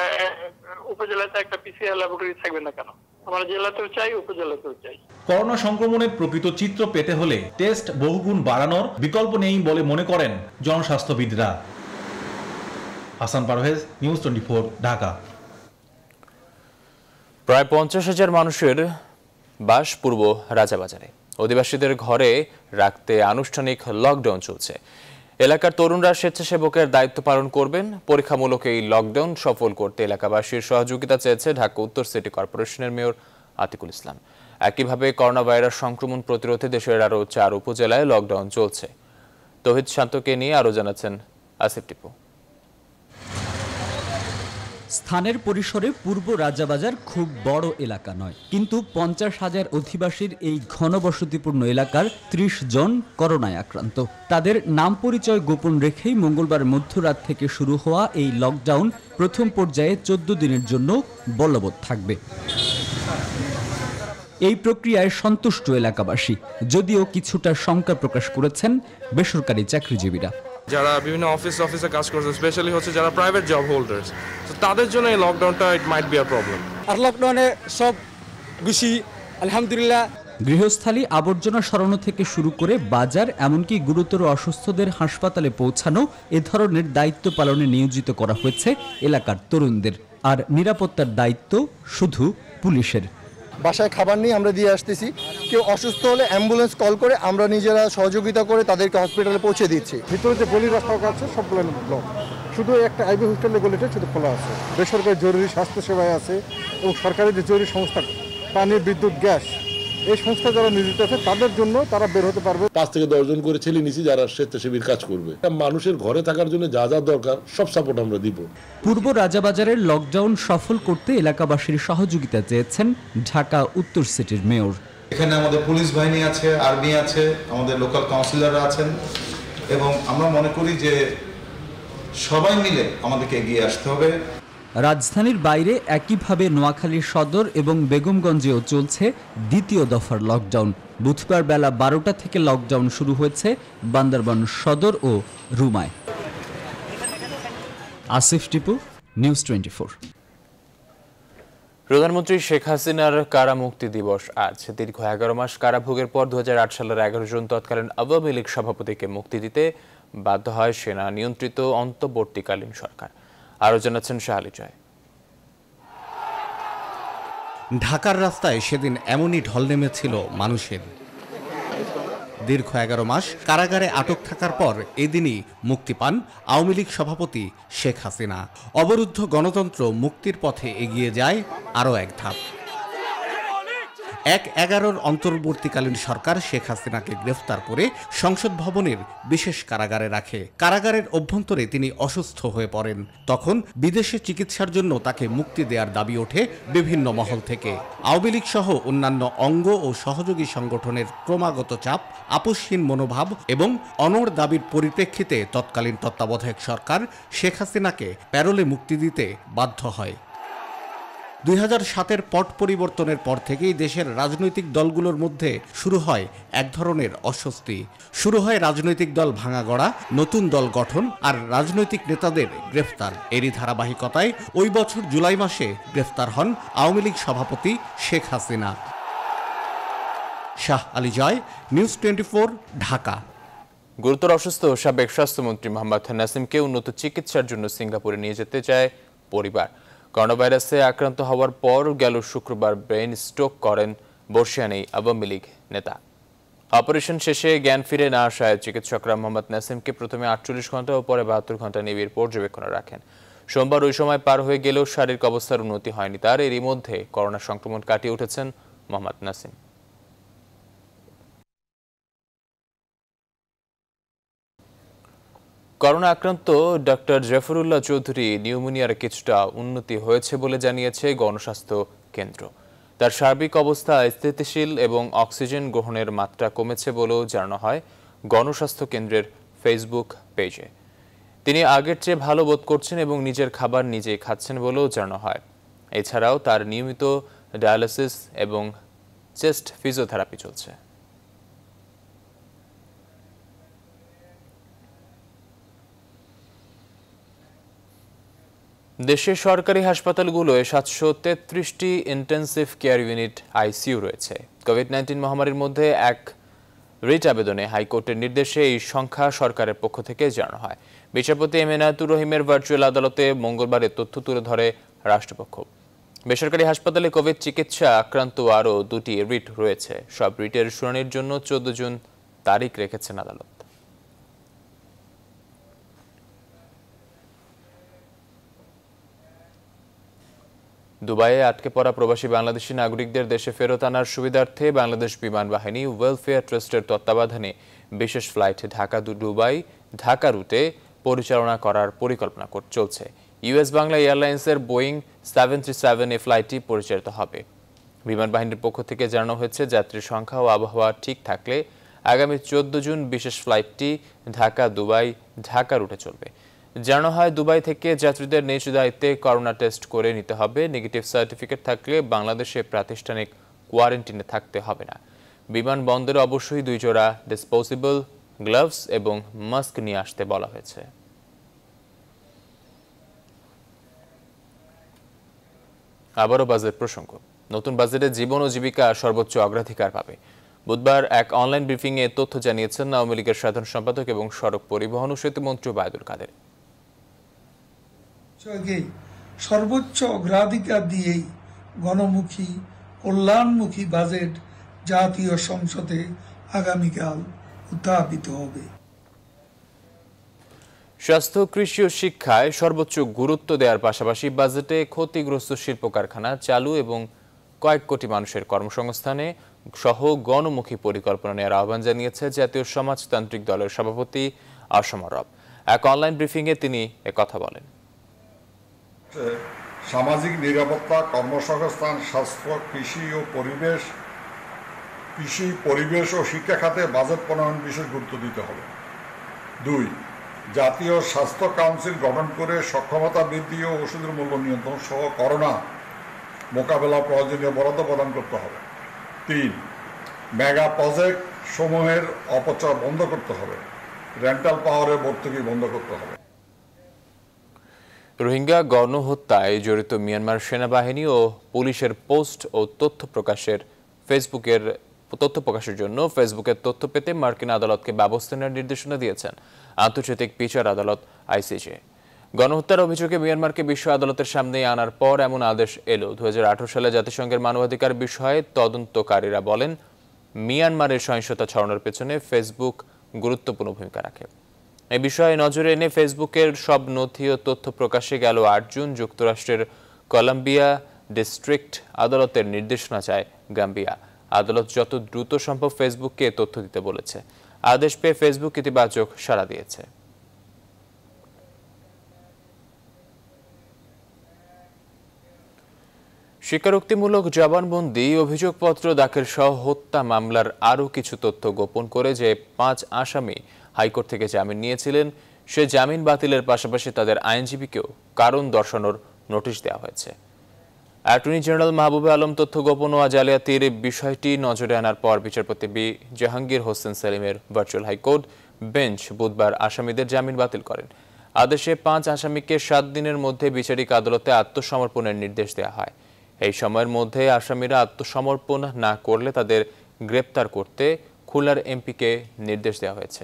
উপজেলাতে একটা পিসিআর ল্যাবরেটরি থাকবে না কেন? আমরা জেলাতেও চাই, উপজেলাতেও চাই। করোনা সংক্রমণের প্রকৃত চিত্র পেতে হলে টেস্ট বহুগুণ বাড়ানোর বিকল্প নেই বলে মনে করেন জনস্বাস্থ্যবিদরা। হাসান পারভেজ, নিউজ 24, ঢাকা। প্রায় 50,000 মানুষের বাস পূর্ব রাজাবাজারে। অধিবাসীদের ঘরে রাখতে আনুষ্ঠানিক লকডাউন চলছে। এলাকার তরুণরা স্বেচ্ছাসেবকের দায়িত্ব পালন করবেন। পরীক্ষামূলক এই লকডাউন সফল করতে এলাকাবাসীর সহযোগিতা চেয়েছে ঢাকা উত্তর সিটি কর্পোরেশনের মেয়র আতিকুল ইসলাম। একইভাবে করোনা ভাইরাস সংক্রমণ প্রতিরোধে দেশের আরও 4 উপজেলায় লকডাউন চলছে। তৌহিদ শান্তকে নিয়ে আরও জানাচ্ছেন আসিফ টিপু। স্থানের পরিসরে পূর্ব রাজাবাজার খুব বড় এলাকা নয়, কিন্তু 50,000 অধিবাসীর এই ঘনবসতিপূর্ণ এলাকার 30 জন করোনায় আক্রান্ত। তাদের নাম পরিচয় গোপন রেখেই মঙ্গলবার মধ্যরাত থেকে শুরু হওয়া এই লকডাউন প্রথম পর্যায়ে 14 দিনের জন্য বলবৎ থাকবে। এই প্রক্রিয়ায় সন্তুষ্ট এলাকাবাসী, যদিও কিছুটা শঙ্কা প্রকাশ করেছেন বেসরকারি চাকরিজীবীরা। যারা বিভিন্ন অফিসে কাজ করছে, স্পেশালি হচ্ছে যারা প্রাইভেট জব হোল্ডার্স, তো তাদের জন্য এই লকডাউনটা ইট মাইট বি আ প্রবলেম। আর লকডাউনে সব খুশি আলহামদুলিল্লাহ। গৃহস্থালী আবর্জনা সরানো থেকে শুরু করে বাজার, এমনকি গুরুতর অসুস্থদের হাসপাতালে পৌঁছানো, এ ধরনের দায়িত্ব পালনে নিয়োজিত করা হয়েছে এলাকার তরুণদের। আর নিরাপত্তার দায়িত্ব শুধু পুলিশের। বাসায় খাবার নিয়ে আমরা দিয়ে আসতেছি, কেউ অসুস্থ হলে অ্যাম্বুলেন্স কল করে আমরা নিজেরা সহযোগিতা করে তাদেরকে হসপিটালে পৌঁছে দিচ্ছি। ভিতরে যে গলি রাস্তা আছে সবগুলো ব্লক, শুধু একটা আইবি হোস্টেলের গলিটা শুধু খোলা আছে। বেসরকারি জরুরি স্বাস্থ্য সেবায় আছে এবং সরকারি যে জরুরি সংস্থা পানি, বিদ্যুৎ, গ্যাস, এই সংস্থা যারা নিয়োজিত আছে তাদের জন্য তারা বের হতে পারবে। 5 থেকে 10 জন করে ছেলে নিছি যারা স্বেচ্ছাসেবীর কাজ করবে। মানুষের ঘরে থাকার জন্য যা যা দরকার সব সাপোর্ট আমরা দিব। পূর্ব রাজাবাজারের লকডাউন সফল করতে এলাকাবাসীর সহযোগিতা চেয়েছেন ঢাকা উত্তর সিটির মেয়র। এখানে আমাদের পুলিশ বাহিনী আছে, আর্মি আছে, আমাদের লোকাল কাউন্সিলররা আছেন এবং আমরা মনে করি যে সবাই মিলে আমাদেরকে এগিয়ে আসতে হবে। রাজধানীর বাইরে একইভাবে নোয়াখালী সদর এবং বেগমগঞ্জেও চলছে দ্বিতীয় দফার লকডাউন। বুধবার বেলা 12টা থেকে লকডাউন শুরু হয়েছে বান্দরবান সদর ও রুমায়। আসিফ টিপু, নিউজ 24। প্রধানমন্ত্রী শেখ হাসিনার কারামুক্তি দিবস আজ। দীর্ঘ 11 মাস কারাভোগের পর 2008 সালের 11 জুন তৎকালীন আওয়ামী লীগ সভাপতিকে মুক্তি দিতে বাধ্য হয় সেনা নিয়ন্ত্রিত অন্তর্বর্তীকালীন সরকার। আরও জানাচ্ছেন শাহালি জয়। ঢাকার রাস্তায় সেদিন এমনই ঢল নেমেছিল মানুষের। দীর্ঘ 11 মাস কারাগারে আটক থাকার পর এদিনই মুক্তি পান আওয়ামী লীগ সভাপতি শেখ হাসিনা। অবরুদ্ধ গণতন্ত্র মুক্তির পথে এগিয়ে যায় আরও এক ধাপ। ১/১১ অন্তর্বর্তীকালীন সরকার শেখ হাসিনাকে গ্রেফতার করে সংসদ ভবনের বিশেষ কারাগারে রাখে। কারাগারের অভ্যন্তরে তিনি অসুস্থ হয়ে পড়েন। তখন বিদেশে চিকিৎসার জন্য তাকে মুক্তি দেওয়ার দাবি ওঠে বিভিন্ন মহল থেকে। আওয়ামী লীগ সহ অন্যান্য অঙ্গ ও সহযোগী সংগঠনের ক্রমাগত চাপ, আপোষহীন মনোভাব এবং অনড় দাবির পরিপ্রেক্ষিতে তৎকালীন তত্ত্বাবধায়ক সরকার শেখ হাসিনাকে প্যারোলে মুক্তি দিতে বাধ্য হয়। 2007-এর পট পরিবর্তনের পর থেকেই দেশের রাজনৈতিক দলগুলোর মধ্যে শুরু হয় এক ধরনের অস্বস্তি। শুরু হয় রাজনৈতিক দল ভাঙাগড়া, নতুন দল গঠন আর রাজনৈতিক নেতাদের গ্রেফতার। এরই ধারাবাহিকতায় ওই বছর জুলাই মাসে গ্রেফতার হন আওয়ামী লীগ সভাপতি শেখ হাসিনা। শাহ আলী জয়, নিউজ 24, ঢাকা। গুরুতর অসুস্থ সাবেক স্বাস্থ্যমন্ত্রী মোহাম্মদ নাসিমকে উন্নত চিকিৎসার জন্য সিঙ্গাপুরে নিয়ে যেতে চায় পরিবার। করোনা ভাইরাসে আক্রান্ত হওয়ার পর গেল শুক্রবার ব্রেইন স্ট্রোক করেন বর্ষিয়ানী আওয়ামী লীগ নেতা। অপারেশন শেষে জ্ঞান ফিরে না আসায় চিকিৎসকরা মোহাম্মদ নাসিমকে প্রথমে 48 ঘন্টা ও পরে 72 ঘন্টা নিবিড় পর্যবেক্ষণে রাখেন। সোমবার ওই সময় পার হয়ে গেলেও শারীরিক অবস্থার উন্নতি হয়নি তার। এরই মধ্যে করোনা সংক্রমণ কাটিয়ে উঠেছেন মোহাম্মদ নাসিম। করোনা আক্রান্ত ডক্টর জাফরুল্লাহ চৌধুরী নিউমোনিয়ার কিছুটা উন্নতি হয়েছে বলে জানিয়েছে গণস্বাস্থ্য কেন্দ্র। তার সার্বিক অবস্থা স্থিতিশীল এবং অক্সিজেন গ্রহণের মাত্রা কমেছে বলেও জানানো হয় গণস্বাস্থ্য কেন্দ্রের ফেসবুক পেজে। তিনি আগের চেয়ে ভালো বোধ করছেন এবং নিজের খাবার নিজেই খাচ্ছেন বলেও জানানো হয়। এছাড়াও তার নিয়মিত ডায়ালিসিস এবং চেস্ট ফিজিওথেরাপি চলছে। দেশের সরকারি হাসপাতালগুলোয় 733টি ইন্টেনসিভ কেয়ার ইউনিট আইসিইউ রয়েছে। কোভিড-19 মহামারীর মধ্যে এক রিট আবেদনে হাইকোর্টের নির্দেশে এই সংখ্যা সরকারের পক্ষ থেকে জানানো হয়। বিচারপতি এম এনায়েতুর রহিমের ভার্চুয়াল আদালতে মঙ্গলবার এ তথ্য তুলে ধরে রাষ্ট্রপক্ষ। বেসরকারি হাসপাতালে কোভিড চিকিৎসা আক্রান্ত আরও 2টি রিট রয়েছে। সব রিটের শুনানির জন্য 14 জুন তারিখ রেখেছেন আদালত। দুবাইয়ে আটকে পড়া প্রবাসী বাংলাদেশি নাগরিকদের দেশে ফেরত আনার সুবিধার্থে বাংলাদেশ বিমান বাহিনী ওয়েলফেয়ার ট্রাস্টের তত্ত্বাবধানে বিশেষ ফ্লাইট ঢাকা-দুবাই ঢাকা রুটে পরিচালনা করার পরিকল্পনা চলছে। ইউএস বাংলা এয়ারলাইন্সের বোয়িং 737 এ ফ্লাইটটি পরিচালিত হবে। বিমান বাহিনীর পক্ষ থেকে জানানো হয়েছে যাত্রীর সংখ্যা ও আবহাওয়া ঠিক থাকলে আগামী 14 জুন বিশেষ ফ্লাইটটি ঢাকা-দুবাই ঢাকা রুটে চলবে। জানানো হয় দুবাই থেকে যাত্রীদের নিজ দায়িত্বে করোনা টেস্ট করে নিতে হবে। নেগেটিভ সার্টিফিকেট থাকলে বাংলাদেশে প্রাতিষ্ঠানিক কোয়ারেন্টিনে থাকতে হবে না। বিমানবন্দরে অবশ্যই 2 জোড়া ডিসপোজেবল গ্লাভস এবং মাস্ক নিয়ে আসতে বলা হয়েছে। আবারও বাজেট প্রসঙ্গ। নতুন বাজেটে জীবন ও জীবিকা সর্বোচ্চ অগ্রাধিকার পাবে। বুধবার এক অনলাইন ব্রিফিংয়ে তথ্য জানিয়েছেন আওয়ামী লীগের সাধারণ সম্পাদক এবং সড়ক পরিবহন ও সেতু মন্ত্রী ওবায়দুল কাদের। সর্বোচ্চ অগ্রাধিকার দিয়েই গণমুখী কল্যাণমুখী বাজেট জাতীয় সংসদে আগামীকাল উত্থাপিত হবে। স্বাস্থ্য, কৃষি ও শিক্ষায় সর্বোচ্চ গুরুত্ব দেওয়ার পাশাপাশি বাজেটে ক্ষতিগ্রস্ত শিল্প কারখানা চালু এবং কয়েক কোটি মানুষের কর্মসংস্থানে সহ গণমুখী পরিকল্পনা নেওয়ার আহ্বান জানিয়েছে জাতীয় সমাজতান্ত্রিক দলের সভাপতি আসম রব। এক অনলাইন ব্রিফিংয়ে তিনি একথা বলেন। সামাজিক নিরাপত্তা, কর্মসংস্থান, স্বাস্থ্য, কৃষি, পরিবেশ ও শিক্ষা খাতে বাজেট প্রণয়ন বিশেষ গুরুত্ব দিতে হবে। 2. জাতীয় স্বাস্থ্য কাউন্সিল গঠন করে সক্ষমতা বৃদ্ধি ও ওষুধের মূল্য নিয়ন্ত্রণ সহ করোনা মোকাবেলা প্রয়োজনীয় বরাদ্দ প্রদান করতে হবে। 3. মেগা প্রজেক্ট সমূহের অপচয় বন্ধ করতে হবে। রেন্টাল পাওয়ারের ভর্তুকি বন্ধ করতে হবে। রোহিঙ্গা গণহত্যায় জড়িত মিয়ানমার সেনাবাহিনী ও পুলিশের পোস্ট ও তথ্য প্রকাশের জন্য ফেসবুকের তথ্য পেতে মার্কিন আদালতকে ব্যবস্থা নেওয়ার নির্দেশনা দিয়েছেন আন্তর্জাতিক বিচার আদালত আইসিজে। গণহত্যার অভিযোগে মিয়ানমারকে বিশ্ব আদালতের সামনে আনার পর এমন আদেশ এলো। 2018 সালে জাতিসংঘের মানবাধিকার বিষয়ে তদন্তকারীরা বলেন মিয়ানমারের সহিংসতা ছড়ানোর পেছনে ফেসবুক গুরুত্বপূর্ণ ভূমিকা রাখে। এই বিষয়ে নজরে এনে ফেসবুকের সব নথি ও তথ্য প্রকাশে গেল ৮ জুন যুক্তরাষ্ট্রের কলম্বিয়া ডিস্ট্রিক্ট আদালতের নির্দেশনা চায় গাম্বিয়া। আদালত যত দ্রুত সম্ভব ফেসবুককে তথ্য দিতে বলেছে। আদেশ পেয়ে ফেসবুক ইতিবাচক সাড়া দিয়েছে। স্বীকারোক্তিমূলক জবানবন্দি, অভিযোগপত্র দাখিল সহ হত্যা মামলার আরও কিছু তথ্য গোপন করে যে ৫ আসামি হাইকোর্ট থেকে জামিন নিয়েছিলেন, সে জামিন বাতিলের পাশাপাশি তাদের আইনজীবীকেও কারণ দর্শানোর নোটিশ দেওয়া হয়েছে। অ্যাটর্নি জেনারেল মাহবুবে আলম তথ্য গোপন ও জালিয়াতির বিষয়টি নজরে আনার পর বিচারপতি বি জাহাঙ্গীর হোসেন সেলিমের ভার্চুয়াল হাইকোর্ট বেঞ্চ বুধবার আসামিদের জামিন বাতিল করেন। আদেশে ৫ আসামিকে ৭ দিনের মধ্যে বিচারিক আদালতে আত্মসমর্পণের নির্দেশ দেওয়া হয়। এই সময়ের মধ্যে আসামিরা আত্মসমর্পণ না করলে তাদের গ্রেপ্তার করতে খুলনার এমপিকে নির্দেশ দেওয়া হয়েছে।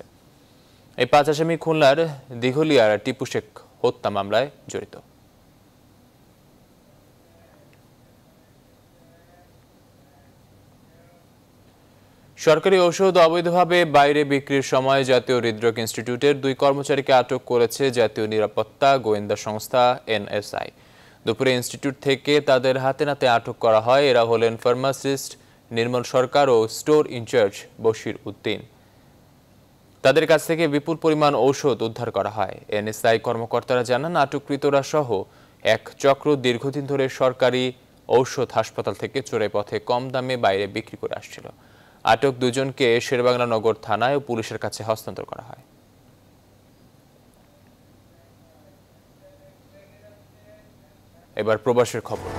এই ৫ আসামি খুলনার দিঘলিয়ার টিপু শেখ হত্যা মামলায় জড়িত। সরকারি ঔষধ অবৈধভাবে বাইরে বিক্রির সময় জাতীয় হৃদরোগ ইনস্টিটিউটের 2 কর্মচারীকে আটক করেছে জাতীয় নিরাপত্তা গোয়েন্দা সংস্থা NSI। দুপুরে ইনস্টিটিউট থেকে তাদের হাতে নাতে আটক করা হয়। এরা হলেন ফার্মাসিস্ট নির্মল সরকার ও স্টোর ইনচার্জ বশির উদ্দিন। তাদের কাছ থেকে বিপুল পরিমাণ ঔষধ উদ্ধার করা হয়। NSI কর্মকর্তারা জানান, আটককৃতরা সহ এক চক্র দীর্ঘদিন ধরে সরকারি ঔষধ হাসপাতাল থেকে চোরাই পথে কম দামে বাইরে বিক্রি করে আসছিল। আটক 2 জনকে শেরেবাংলা নগর থানায় ও পুলিশের কাছে হস্তান্তর করা হয়। এবার প্রবাসের খবর।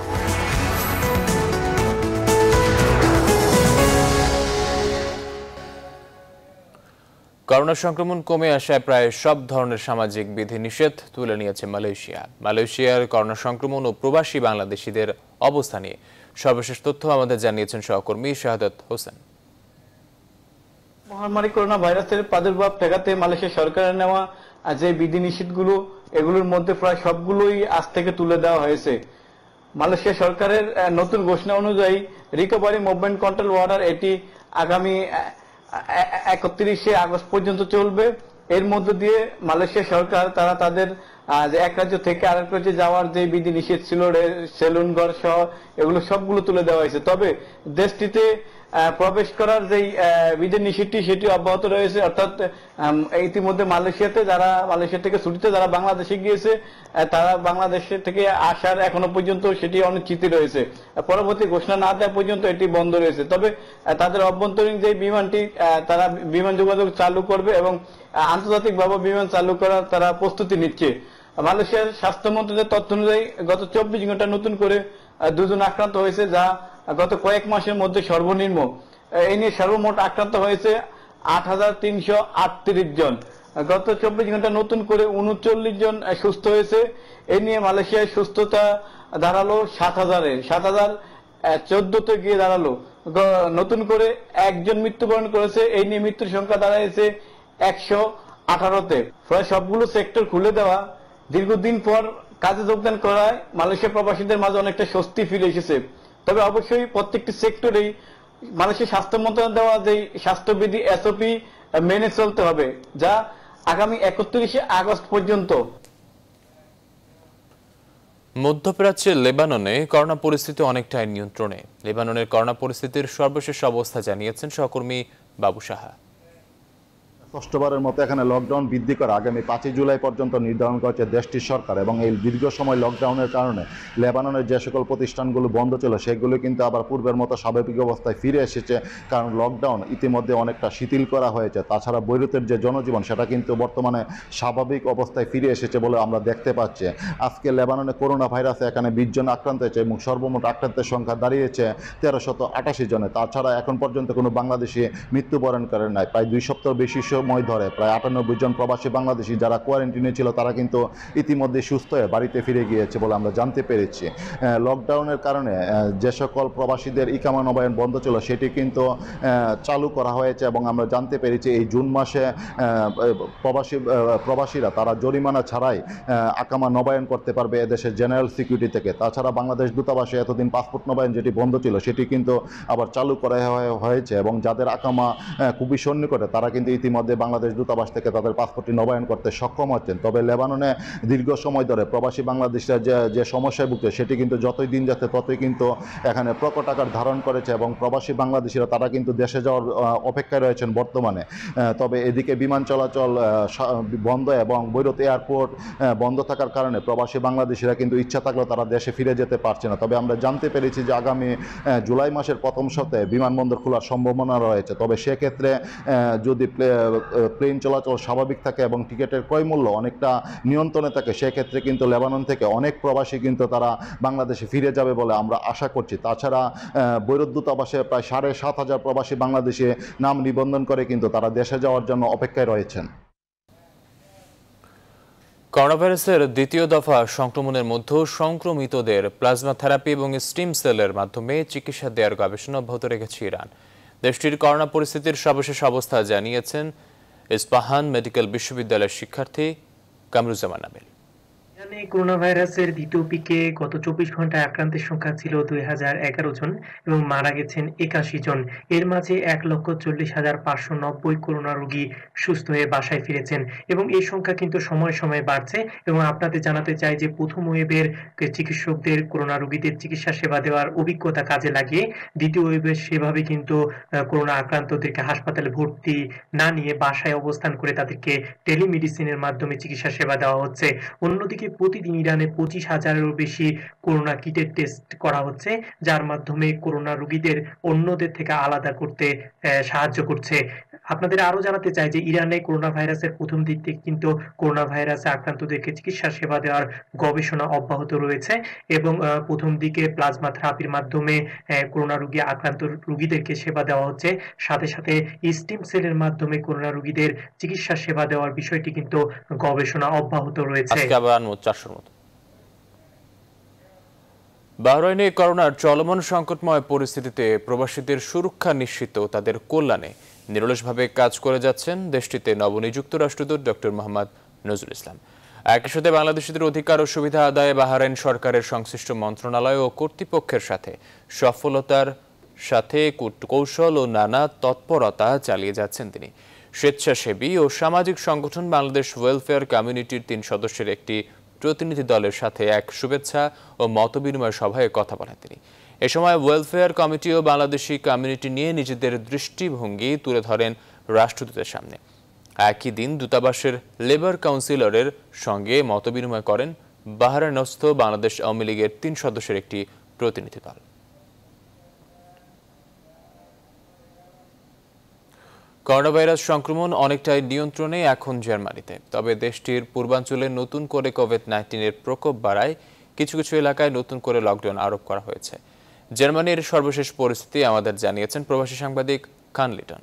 করোনা সংক্রমণ কমে আসায় প্রায় সব ধরনের সামাজিক বিধিনিষেধ তুলে নিয়েছে মালয়েশিয়া। মালয়েশিয়ার করোনা সংক্রমণ ও প্রবাসী বাংলাদেশিদের অবস্থা নিয়ে সর্বশেষ তথ্য আমাদের জানিয়েছেন সহকর্মী শাহাদাত হোসেন। মহামারী করোনা ভাইরাসের প্রাদুর্ভাব ঠেকাতে মালয়েশিয়া সরকারের নেওয়া যে বিধিনিষেধগুলো, এগুলোর মধ্যে প্রায় সবগুলোই আজ থেকে তুলে দেওয়া হয়েছে। মালয়েশিয়া সরকারের নতুন ঘোষণা অনুযায়ী রিকভারি মুভমেন্ট কন্ট্রোল অর্ডার এটি আগামী 31শে আগস্ট পর্যন্ত চলবে। এর মধ্য দিয়ে মালয়েশিয়া সরকার তারা তাদের এক রাজ্য থেকে আরেক রাজ্যে যাওয়ার যে বিধি নিষেধ ছিল, সেলুন ঘর সহ এগুলো সবগুলো তুলে দেওয়া হয়েছে। তবে দেশটিতে প্রবেশ করার যে বিধি নিষেধটি সেটি অব্যাহত রয়েছে। অর্থাৎ ইতিমধ্যে মালয়েশিয়া থেকে ছুটিতে যারা বাংলাদেশে গিয়েছে তারা বাংলাদেশে থেকে আসার এখনো পর্যন্ত সেটি অনিশ্চিত রয়েছে। পরবর্তী ঘোষণা না দেওয়া পর্যন্ত এটি বন্ধ রয়েছে। তবে তাদের অভ্যন্তরীণ যে বিমানটি তারা বিমান যোগাযোগ চালু করবে এবং আন্তর্জাতিকভাবে বিমান চালু করার তারা প্রস্তুতি নিচ্ছে। মালয়েশিয়ার স্বাস্থ্য মন্ত্রকের তথ্য অনুযায়ী গত 24 ঘন্টা নতুন করে 2 জন আক্রান্ত হয়েছে, যা গত কয়েক মাসের মধ্যে সর্বনিম্ন। এই নিয়ে সর্বমোট আক্রান্ত হয়েছে 8,338 জন। গত 24 ঘন্টা নতুন করে 39 জন সুস্থ হয়েছে। এই নিয়ে মালয়েশিয়ায় সুস্থতা দাঁড়ালো 7,014তে গিয়ে দাঁড়ালো। নতুন করে 1 জন মৃত্যুবরণ করেছে। এই নিয়ে মৃত্যুর সংখ্যা দাঁড়াইছে 118তে। প্রায় সবগুলো সেক্টর খুলে দেওয়া, দীর্ঘদিন পর কাজে যোগদান করায় মালয়েশিয়া প্রবাসীদের মাঝে অনেকটা স্বস্তি ফিরে এসেছে। তবে অবশ্যই প্রত্যেকটি সেক্টরেই মালয়েশিয়া স্বাস্থ্য মন্ত্রণালয় দেওয়া যে স্বাস্থ্যবিধি SOP মেনে চলতে হবে, যা আগামী 31শে আগস্ট পর্যন্ত। মধ্যপ্রাচ্যের লেবাননে করোনা পরিস্থিতি অনেকটাই নিয়ন্ত্রণে। লেবাননের করোনা পরিস্থিতির সর্বশেষ অবস্থা জানিয়েছেন সহকর্মী বাবু সাহা। ষষ্ঠবারের মতো এখানে লকডাউন বৃদ্ধি করে আগামী 5 জুলাই পর্যন্ত নির্ধারণ করেছে দেশটির সরকার। এবং এই দীর্ঘ সময় লকডাউনের কারণে লেবাননের যে সকল প্রতিষ্ঠানগুলো বন্ধ ছিল সেগুলো কিন্তু আবার পূর্বের মতো স্বাভাবিক অবস্থায় ফিরে এসেছে, কারণ লকডাউন ইতিমধ্যে অনেকটা শিথিল করা হয়েছে। তাছাড়া বৈরুতের যে জনজীবন সেটা কিন্তু বর্তমানে স্বাভাবিক অবস্থায় ফিরে এসেছে বলে আমরা দেখতে পাচ্ছি। আজকে লেবাননে করোনা ভাইরাসে এখানে 20 জন আক্রান্ত হয়েছে এবং সর্বমোট আক্রান্তের সংখ্যা দাঁড়িয়েছে 1388 জনে। তাছাড়া এখন পর্যন্ত কোনো বাংলাদেশি মৃত্যুবরণ করেন নাই। প্রায় 2 সপ্তাহ বেশি সময় ধরে প্রায় 98 জন প্রবাসী বাংলাদেশি যারা কোয়ারেন্টিনে ছিল তারা কিন্তু ইতিমধ্যে সুস্থ হয়ে বাড়িতে ফিরে গিয়েছে বলে আমরা জানতে পেরেছি। লকডাউনের কারণে যে সকল প্রবাসীদের ইকামা নবায়ন বন্ধ ছিল সেটি কিন্তু চালু করা হয়েছে এবং আমরা জানতে পেরেছি এই জুন মাসে প্রবাসীরা তারা জরিমানা ছাড়াই আকামা নবায়ন করতে পারবে এদেশের জেনারেল সিকিউরিটি থেকে। তাছাড়া বাংলাদেশ দূতাবাসে এতদিন পাসপোর্ট নবায়ন যেটি বন্ধ ছিল সেটি কিন্তু আবার চালু করা হয়েছে এবং যাদের আকামা খুবই সন্নিকটে তারা কিন্তু ইতিমধ্যে বাংলাদেশ দূতাবাস থেকে তাদের পাসপোর্টটি নবায়ন করতে সক্ষম হচ্ছেন। তবে লেবাননে দীর্ঘ সময় ধরে প্রবাসী বাংলাদেশিরা যে সমস্যায় ভুগছে সেটি কিন্তু যতই দিন যাচ্ছে ততই কিন্তু এখানে প্রকট আকার ধারণ করেছে এবং প্রবাসী বাংলাদেশিরা তারা কিন্তু দেশে যাওয়ার অপেক্ষায় রয়েছেন বর্তমানে। তবে এদিকে বিমান চলাচল বন্ধ এবং বৈরুত এয়ারপোর্ট বন্ধ থাকার কারণে প্রবাসী বাংলাদেশিরা কিন্তু ইচ্ছা থাকলেও তারা দেশে ফিরে যেতে পারছে না। তবে আমরা জানতে পেরেছি যে আগামী জুলাই মাসের প্রথম সপ্তাহে বিমানবন্দর খোলার সম্ভাবনা রয়েছে। তবে সেক্ষেত্রে যদি প্লেন চলাচল স্বাভাবিক থাকে এবং টিকিটের ক্রয় মূল্য অনেকটা নিয়ন্ত্রণে থাকে সেক্ষেত্রে কিন্তু লেবানন থেকে অনেক প্রবাসী কিন্তু তারা বাংলাদেশে ফিরে যাবে বলে আমরা আশা করছি। তাছাড়া বৈরুত দূতাবাসে প্রায় 7,500 প্রবাসী বাংলাদেশি নাম নিবন্ধন করে কিন্তু তারা দেশে যাওয়ার জন্য অপেক্ষায় রয়েছেন। করোনাভাইরাসের দ্বিতীয় দফা সংক্রমণের মধ্যে সংক্রমিতদের প্লাজমা থেরাপি এবং স্টিম সেলের মাধ্যমে চিকিৎসা দেওয়ার গবেষণা অব্যাহত রেখেছে ইরান। দেশটির করোনা পরিস্থিতির সর্বশেষ অবস্থা জানিয়েছেন ইস্পাহান মেডিকেল বিশ্ববিদ্যালয়ের শিক্ষার্থী কামরুজ্জামান নাবিল। ইরানে করোনা ভাইরাসের দ্বিতীয় পিকে গত 24 ঘন্টায় আক্রান্তের সংখ্যা ছিল 2011 জন এবং মারা গেছেন 81 জন। এর মাঝে 1,40,590 করোনা রোগী সুস্থ হয়ে বাসায় ফিরেছেন এবং এই সংখ্যা কিন্তু সময় সময় বাড়ছে। এবং আপনাদের জানাতে চাই যে প্রথম ওয়েভের চিকিৎসকদের করোনা রোগীদের চিকিৎসা সেবা দেওয়ার অভিজ্ঞতা কাজে লাগিয়ে দ্বিতীয় ওয়েভের সেভাবে কিন্তু করোনা আক্রান্তদেরকে হাসপাতালে ভর্তি না নিয়ে বাসায় অবস্থান করে তাদেরকে টেলিমেডিসিনের মাধ্যমে চিকিৎসা সেবা দেওয়া হচ্ছে। অন্যদিকে প্রতিদিন ইরানে 25,000-এরও বেশি করোনা কিটের টেস্ট করা হচ্ছে, যার মাধ্যমে করোনা রোগীদের অন্যদের থেকে আলাদা করতে সাহায্য করছে। আপনাদের আরো জানাতে চাই যে ইরানে করোনা ভাইরাসের প্রথম দিক থেকে কিন্তু করোনা ভাইরাসে আক্রান্তদেরকে চিকিৎসা সেবা দেওয়ার গবেষণা অব্যাহত রয়েছে এবং প্রথম দিকে প্লাজমা থেরাপির মাধ্যমে করোনা রোগী আক্রান্ত রোগীদেরকে সেবা দেওয়া হচ্ছে। সাথে সাথে স্টিম সেলের মাধ্যমে করোনা রোগীদের চিকিৎসা সেবা দেওয়ার বিষয়টি কিন্তু গবেষণা অব্যাহত রয়েছে। বাহরাইনে করোনার চলমান সংকটময় পরিস্থিতিতে প্রবাসীদের সুরক্ষা নিশ্চিত ও তাদের কল্যাণে নিরলসভাবে কাজ করে যাচ্ছেন দেশটিতে নবনিযুক্ত রাষ্ট্রদূত ডক্টর মোহাম্মদ নজরুল ইসলাম। একই সাথে বাংলাদেশিদের অধিকার ও সুবিধা আদায়ে বাহরাইন সরকারের সংশ্লিষ্ট মন্ত্রণালয় ও কর্তৃপক্ষের সাথে সফলতার সাথে কৌশল ও নানা তৎপরতা চালিয়ে যাচ্ছেন তিনি। স্বেচ্ছাসেবী ও সামাজিক সংগঠন বাংলাদেশ ওয়েলফেয়ার কমিউনিটির 3 সদস্যের একটি প্রতিনিধি দলের সাথে এক শুভেচ্ছা ও মতবিনিময় সভায় কথা বলেন তিনি। এ সময় ওয়েলফেয়ার কমিটি ও বাংলাদেশি কমিউনিটি নিয়ে নিজেদের দৃষ্টিভঙ্গি তুলে ধরেন রাষ্ট্রদূতের সামনে। একই দিন দূতাবাসের লেবার কাউন্সিলরের সঙ্গে মতবিনিময় করেন বাহরাইনস্থ বাংলাদেশ আওয়ামী লীগের 3 সদস্যের একটি প্রতিনিধি দল। করোনা ভাইরাস সংক্রমণ অনেকটাই নিয়ন্ত্রণে এখন জার্মানিতে। তবে দেশটির পূর্বাঞ্চলে নতুন করে কোভিড-19-এর প্রকোপ বাড়ায় কিছু কিছু এলাকায় নতুন করে লকডাউন আরোপ করা হয়েছে। জার্মানির সর্বশেষ পরিস্থিতি আমাদের জানিয়েছেন প্রবাসী সাংবাদিক খান লিটন।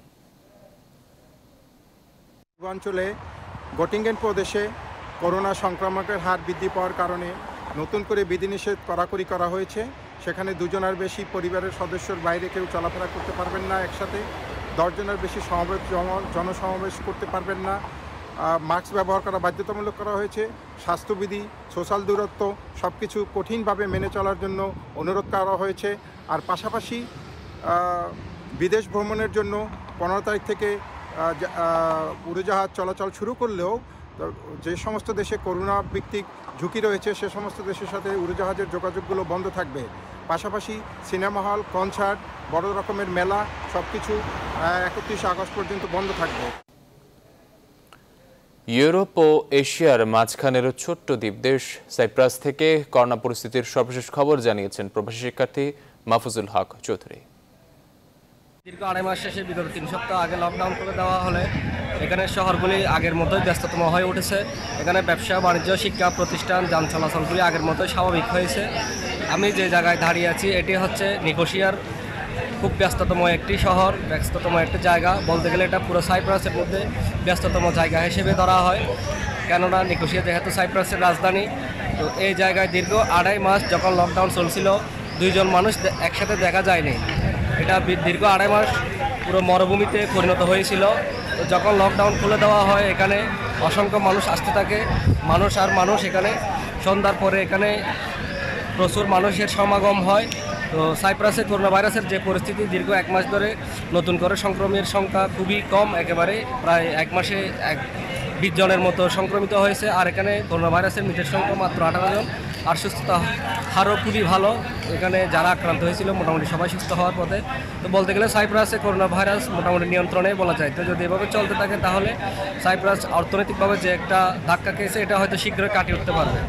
পূর্বাঞ্চলে গটিঙ্গেন প্রদেশে করোনা সংক্রমণের হার বৃদ্ধি পাওয়ার কারণে নতুন করে বিধিনিষেধ কড়াকড়ি করা হয়েছে। সেখানে 2 জনের বেশি পরিবারের সদস্যর বাইরে কেউ চলাফেরা করতে পারবেন না, একসাথে 10 জনের বেশি জনসমাবেশ করতে পারবেন না, মাস্ক ব্যবহার করা বাধ্যতামূলক করা হয়েছে। স্বাস্থ্যবিধি, সোশ্যাল দূরত্ব সব কিছু কঠিনভাবে মেনে চলার জন্য অনুরোধ করা হয়েছে। আর পাশাপাশি বিদেশ ভ্রমণের জন্য 15 তারিখ থেকে উড়োজাহাজ চলাচল শুরু করলেও যে সমস্ত দেশে করোনা ভিত্তিক ঝুঁকি রয়েছে সে সমস্ত দেশের সাথে উড়োজাহাজের যোগাযোগগুলো বন্ধ থাকবে। পাশাপাশি সিনেমা হল, কনসার্ট, বড় রকমের মেলা সব কিছু 31 আগস্ট পর্যন্ত বন্ধ থাকবে। ইউরোপ ও এশিয়ার মাঝখানের ছোট্ট দ্বীপ দেশ সাইপ্রাস থেকে করোনা পরিস্থিতির সর্বশেষ খবর জানিয়েছেন প্রবাসী শিক্ষার্থী মাহফুজুল হক চৌধুরী। দীর্ঘ 2.5 মাস শেষে বিগত 3 সপ্তাহ আগে লকডাউন করে দেওয়া হলে এখানে শহরগুলি আগের মতোই ব্যস্ততম হয়ে উঠেছে। এখানে ব্যবসা বাণিজ্য, শিক্ষা প্রতিষ্ঠান, যান চলাচলগুলি আগের মতোই স্বাভাবিক হয়েছে। আমি যে জায়গায় দাঁড়িয়ে আছি এটি হচ্ছে নিকোসিয়ার খুব ব্যস্ততম একটি শহর, ব্যস্ততম একটি জায়গা, বলতে গেলে এটা পুরো সাইপ্রাসের মধ্যে ব্যস্ততম জায়গা হিসেবে ধরা হয়, কেননা নিকোসিয়া যেহেতু সাইপ্রাসের রাজধানী। তো এই জায়গায় দীর্ঘ 2.5 মাস যখন লকডাউন চলছিল, 2 জন মানুষ একসাথে দেখা যায়নি। এটা দীর্ঘ 2.5 মাস পুরো মরুভূমিতে পরিণত হয়েছিল। তো যখন লকডাউন খুলে দেওয়া হয়, এখানে অসংখ্য মানুষ আসতে থাকে, মানুষ আর মানুষ। এখানে সন্ধ্যার পরে এখানে প্রচুর মানুষের সমাগম হয়। তো সাইপ্রাসে করোনা ভাইরাসের যে পরিস্থিতি, দীর্ঘ 1 মাস ধরে নতুন করে সংক্রমণের সংখ্যা খুবই কম, একেবারে প্রায় 1 মাসে 20 জনের মতো সংক্রমিত হয়েছে। আর এখানে করোনা ভাইরাসের মৃতের সংখ্যা মাত্র 18 জন, আর সুস্থতা হারও খুবই ভালো। এখানে যারা আক্রান্ত হয়েছিল মোটামুটি সবাই সুস্থ হওয়ার পথে। তো বলতে গেলে সাইপ্রাসে করোনা ভাইরাস মোটামুটি নিয়ন্ত্রণে বলা যায়। তো যদি এভাবে চলতে থাকে তাহলে সাইপ্রাস অর্থনৈতিকভাবে যে একটা ধাক্কা খেয়েছে, এটা হয়তো শীঘ্রই কাটিয়ে উঠতে পারবে।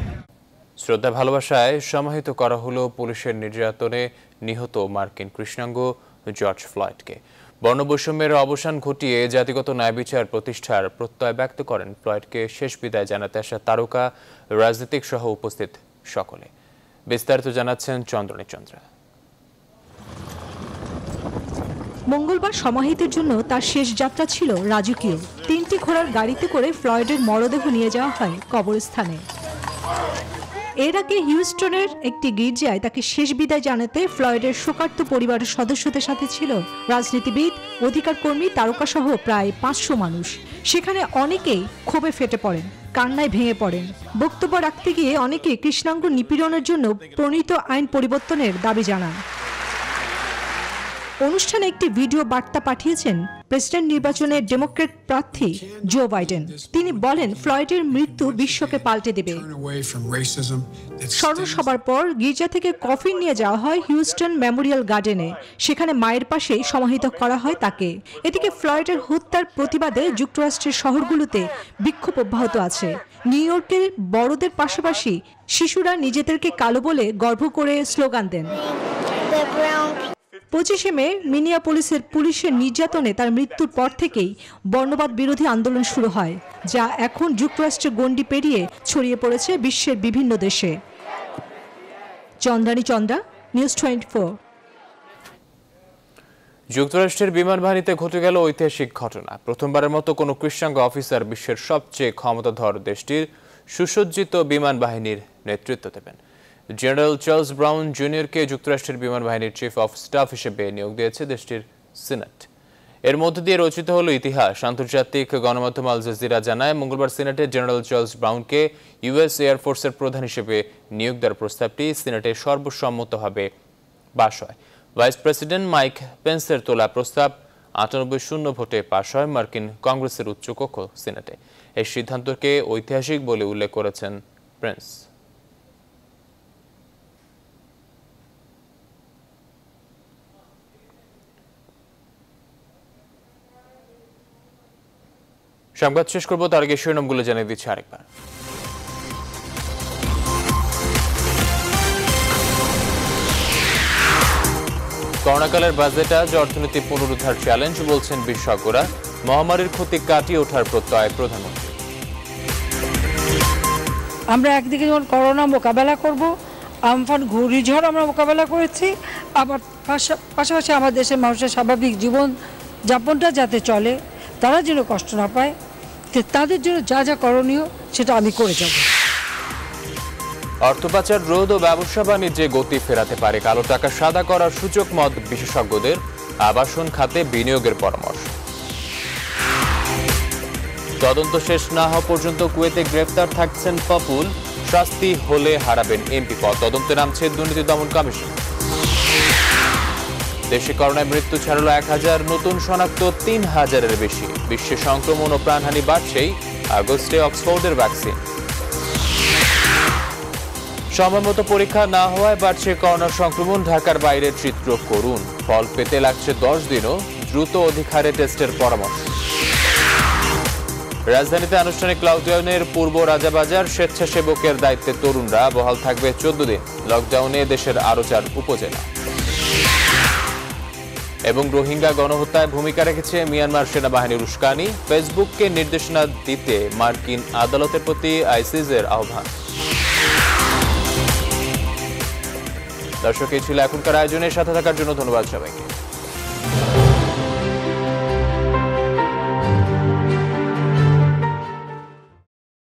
শ্রদ্ধা ভালোবাসায় সমাহিত করা হলো পুলিশের নির্যাতনে নিহত মার্কিন কৃষ্ণাঙ্গ জর্জ ফ্লয়েডকে। বর্ণবৈষম্যের অবসান ঘটিয়ে জাতিগত ন্যায় বিচার প্রতিষ্ঠার প্রত্যয় ব্যক্ত করেন ফ্লয়েডকে শেষ বিদায় জানাতে আসা তারকা, রাজনীতিক সহ উপস্থিত সকলে। বিস্তারিত জানাচ্ছেন চন্দ্রনী চন্দ্রা। মঙ্গলবার সমাহিতের জন্য তার শেষ যাত্রা ছিল রাজকীয়। 3টি ঘোড়ার গাড়িতে করে ফ্লয়েডের মরদেহ নিয়ে যাওয়া হয় কবরস্থানে। এর আগে হিউস্টনের একটি গির্জায় তাকে শেষ বিদায় জানাতে ফ্লয়েডের শোকার্ত পরিবারের সদস্যদের সাথে ছিল রাজনীতিবিদ, অধিকার কর্মী, তারকা সহ প্রায় 500 মানুষ। সেখানে অনেকেই ক্ষোভে ফেটে পড়েন, কান্নায় ভেঙে পড়েন। বক্তব্য রাখতে গিয়ে অনেকে কৃষ্ণাঙ্গ নিপীড়নের জন্য প্রণীত আইন পরিবর্তনের দাবি জানান। অনুষ্ঠানে একটি ভিডিও বার্তা পাঠিয়েছেন প্রেসিডেন্ট নির্বাচনে ডেমোক্র্যাট প্রার্থী জো বাইডেন। তিনি বলেন, ফ্লয়েডের মৃত্যু বিশ্বকে পাল্টে দেবে। স্মরণসভার পর গির্জা থেকে কফিন নিয়ে যাওয়া হয় হিউস্টন মেমোরিয়াল গার্ডেনে। সেখানে মায়ের পাশেই সমাহিত করা হয় তাকে। এদিকে ফ্লয়েডের হত্যার প্রতিবাদে যুক্তরাষ্ট্রের শহরগুলোতে বিক্ষোভ অব্যাহত আছে। নিউ ইয়র্কের বড়দের পাশাপাশি শিশুরা নিজেদেরকে কালো বলে গর্ব করে স্লোগান দেন। 25শে মে মিনিয়াপোলিসের পুলিশের নির্যাতনে তার মৃত্যুর পর থেকেই বর্ণবাদ বিরোধী আন্দোলন শুরু হয়, যা এখন যুক্তরাষ্ট্রের গণ্ডি পেরিয়ে ছড়িয়ে পড়েছে বিশ্বের বিভিন্ন দেশে। চন্দ্রানী চন্দ্রা, নিউজ 24। যুক্তরাষ্ট্রের বিমান বাহিনীতে ঘটে গেল ঐতিহাসিক ঘটনা। প্রথমবারের মতো কোনো কৃষ্ণাঙ্গ অফিসার বিশ্বের সবচেয়ে ক্ষমতাধর দেশটির সুসজ্জিত বিমান বাহিনীর নেতৃত্ব দেবেন। জেনারেল চার্লস ব্রাউন জুনিয়রকে যুক্তরাষ্ট্রের বিমান বাহিনীর চিফ অফ স্টাফ হিসেবে নিয়োগ দিয়েছে দেশটির সিনেট। এর মধ্য দিয়ে রচিত হলো ইতিহাস। আন্তর্জাতিক গণমাধ্যম আল জাজিরা জানায়, মঙ্গলবার সিনেটে জেনারেল চার্লস ব্রাউনকে ইউএস এয়ারফোর্সের প্রধান হিসেবে নিয়োগ দেওয়ার প্রস্তাবটি সিনেটে সর্বসম্মতভাবে পাশ হয়। ভাইস প্রেসিডেন্ট মাইক পেন্সের তোলা প্রস্তাব 98-0 ভোটে পাশ হয় মার্কিন কংগ্রেসের উচ্চকক্ষ সিনেটে। এই সিদ্ধান্তকে ঐতিহাসিক বলে উল্লেখ করেছেন পেন্স। সংবাদ শেষ করবো, তার আগে শিরোনামগুলো জানিয়ে দিচ্ছি আরেকবার। করোনাকালের বাজেট আজ অর্থনীতি পুনরুদ্ধার চ্যালেঞ্জ বলছেন বিশেষজ্ঞরা। মহামারীর ক্ষতি কাটিয়ে ওঠার প্রত্যয় প্রধানমন্ত্রী। আমরা একদিকে যখন করোনা মোকাবেলা করব, আমফান ঘূর্ণিঝড় আমরা মোকাবেলা করেছি, আবার পাশাপাশি আমার দেশের মানুষের স্বাভাবিক জীবন যাপনটা যাতে চলে, তারা যেন কষ্ট না পায়, তাদের জন্য যা যা করণীয় সেটা আমি করে যাব। অর্থ পাচার রোধ ও ব্যবসা বাণিজ্যে গতি ফেরাতে পারে কালো টাকা সাদা করার সূচক মত বিশেষজ্ঞদের। আবাসন খাতে বিনিয়োগের পরামর্শ। তদন্ত শেষ না হওয়া পর্যন্ত কুয়েতে গ্রেফতার থাকছেন পাপুল। শাস্তি হলে হারাবেন এমপি পদ। তদন্তে নামছে দুর্নীতি দমন কমিশন। দেশে করোনায় মৃত্যু ছাড়ল 1000, নতুন শনাক্ত 3000-এর বেশি। বিশ্বে সংক্রমণ ও প্রাণহানি বাড়ছেই, আগস্টে অক্সফোর্ডের ভ্যাকসিন। সময়মতো পরীক্ষা না হওয়ায় বাড়ছে করোনার সংক্রমণ। ঢাকার বাইরের চিত্র করুন, ফল পেতে লাগছে 10 দিনও। দ্রুত অধিক হারে টেস্টের পরামর্শ। রাজধানীতে আনুষ্ঠানিক লকডাউনের পূর্ব রাজাবাজার। স্বেচ্ছাসেবকের দায়িত্বে তরুণরা, বহাল থাকবে 14 দিন। লকডাউনে দেশের আরো 4 উপজেলা। এবং রোহিঙ্গা গণহত্যায় ভূমিকা রেখেছে মিয়ানমার সেনাবাহিনীর উস্কানি। ফেসবুককে নির্দেশনা দিতে মার্কিন আদালতের প্রতি আইসিজের আহ্বান। দর্শক, এই ছিল এখনকার আয়োজনের সাথে থাকার জন্য ধন্যবাদ সবাইকে।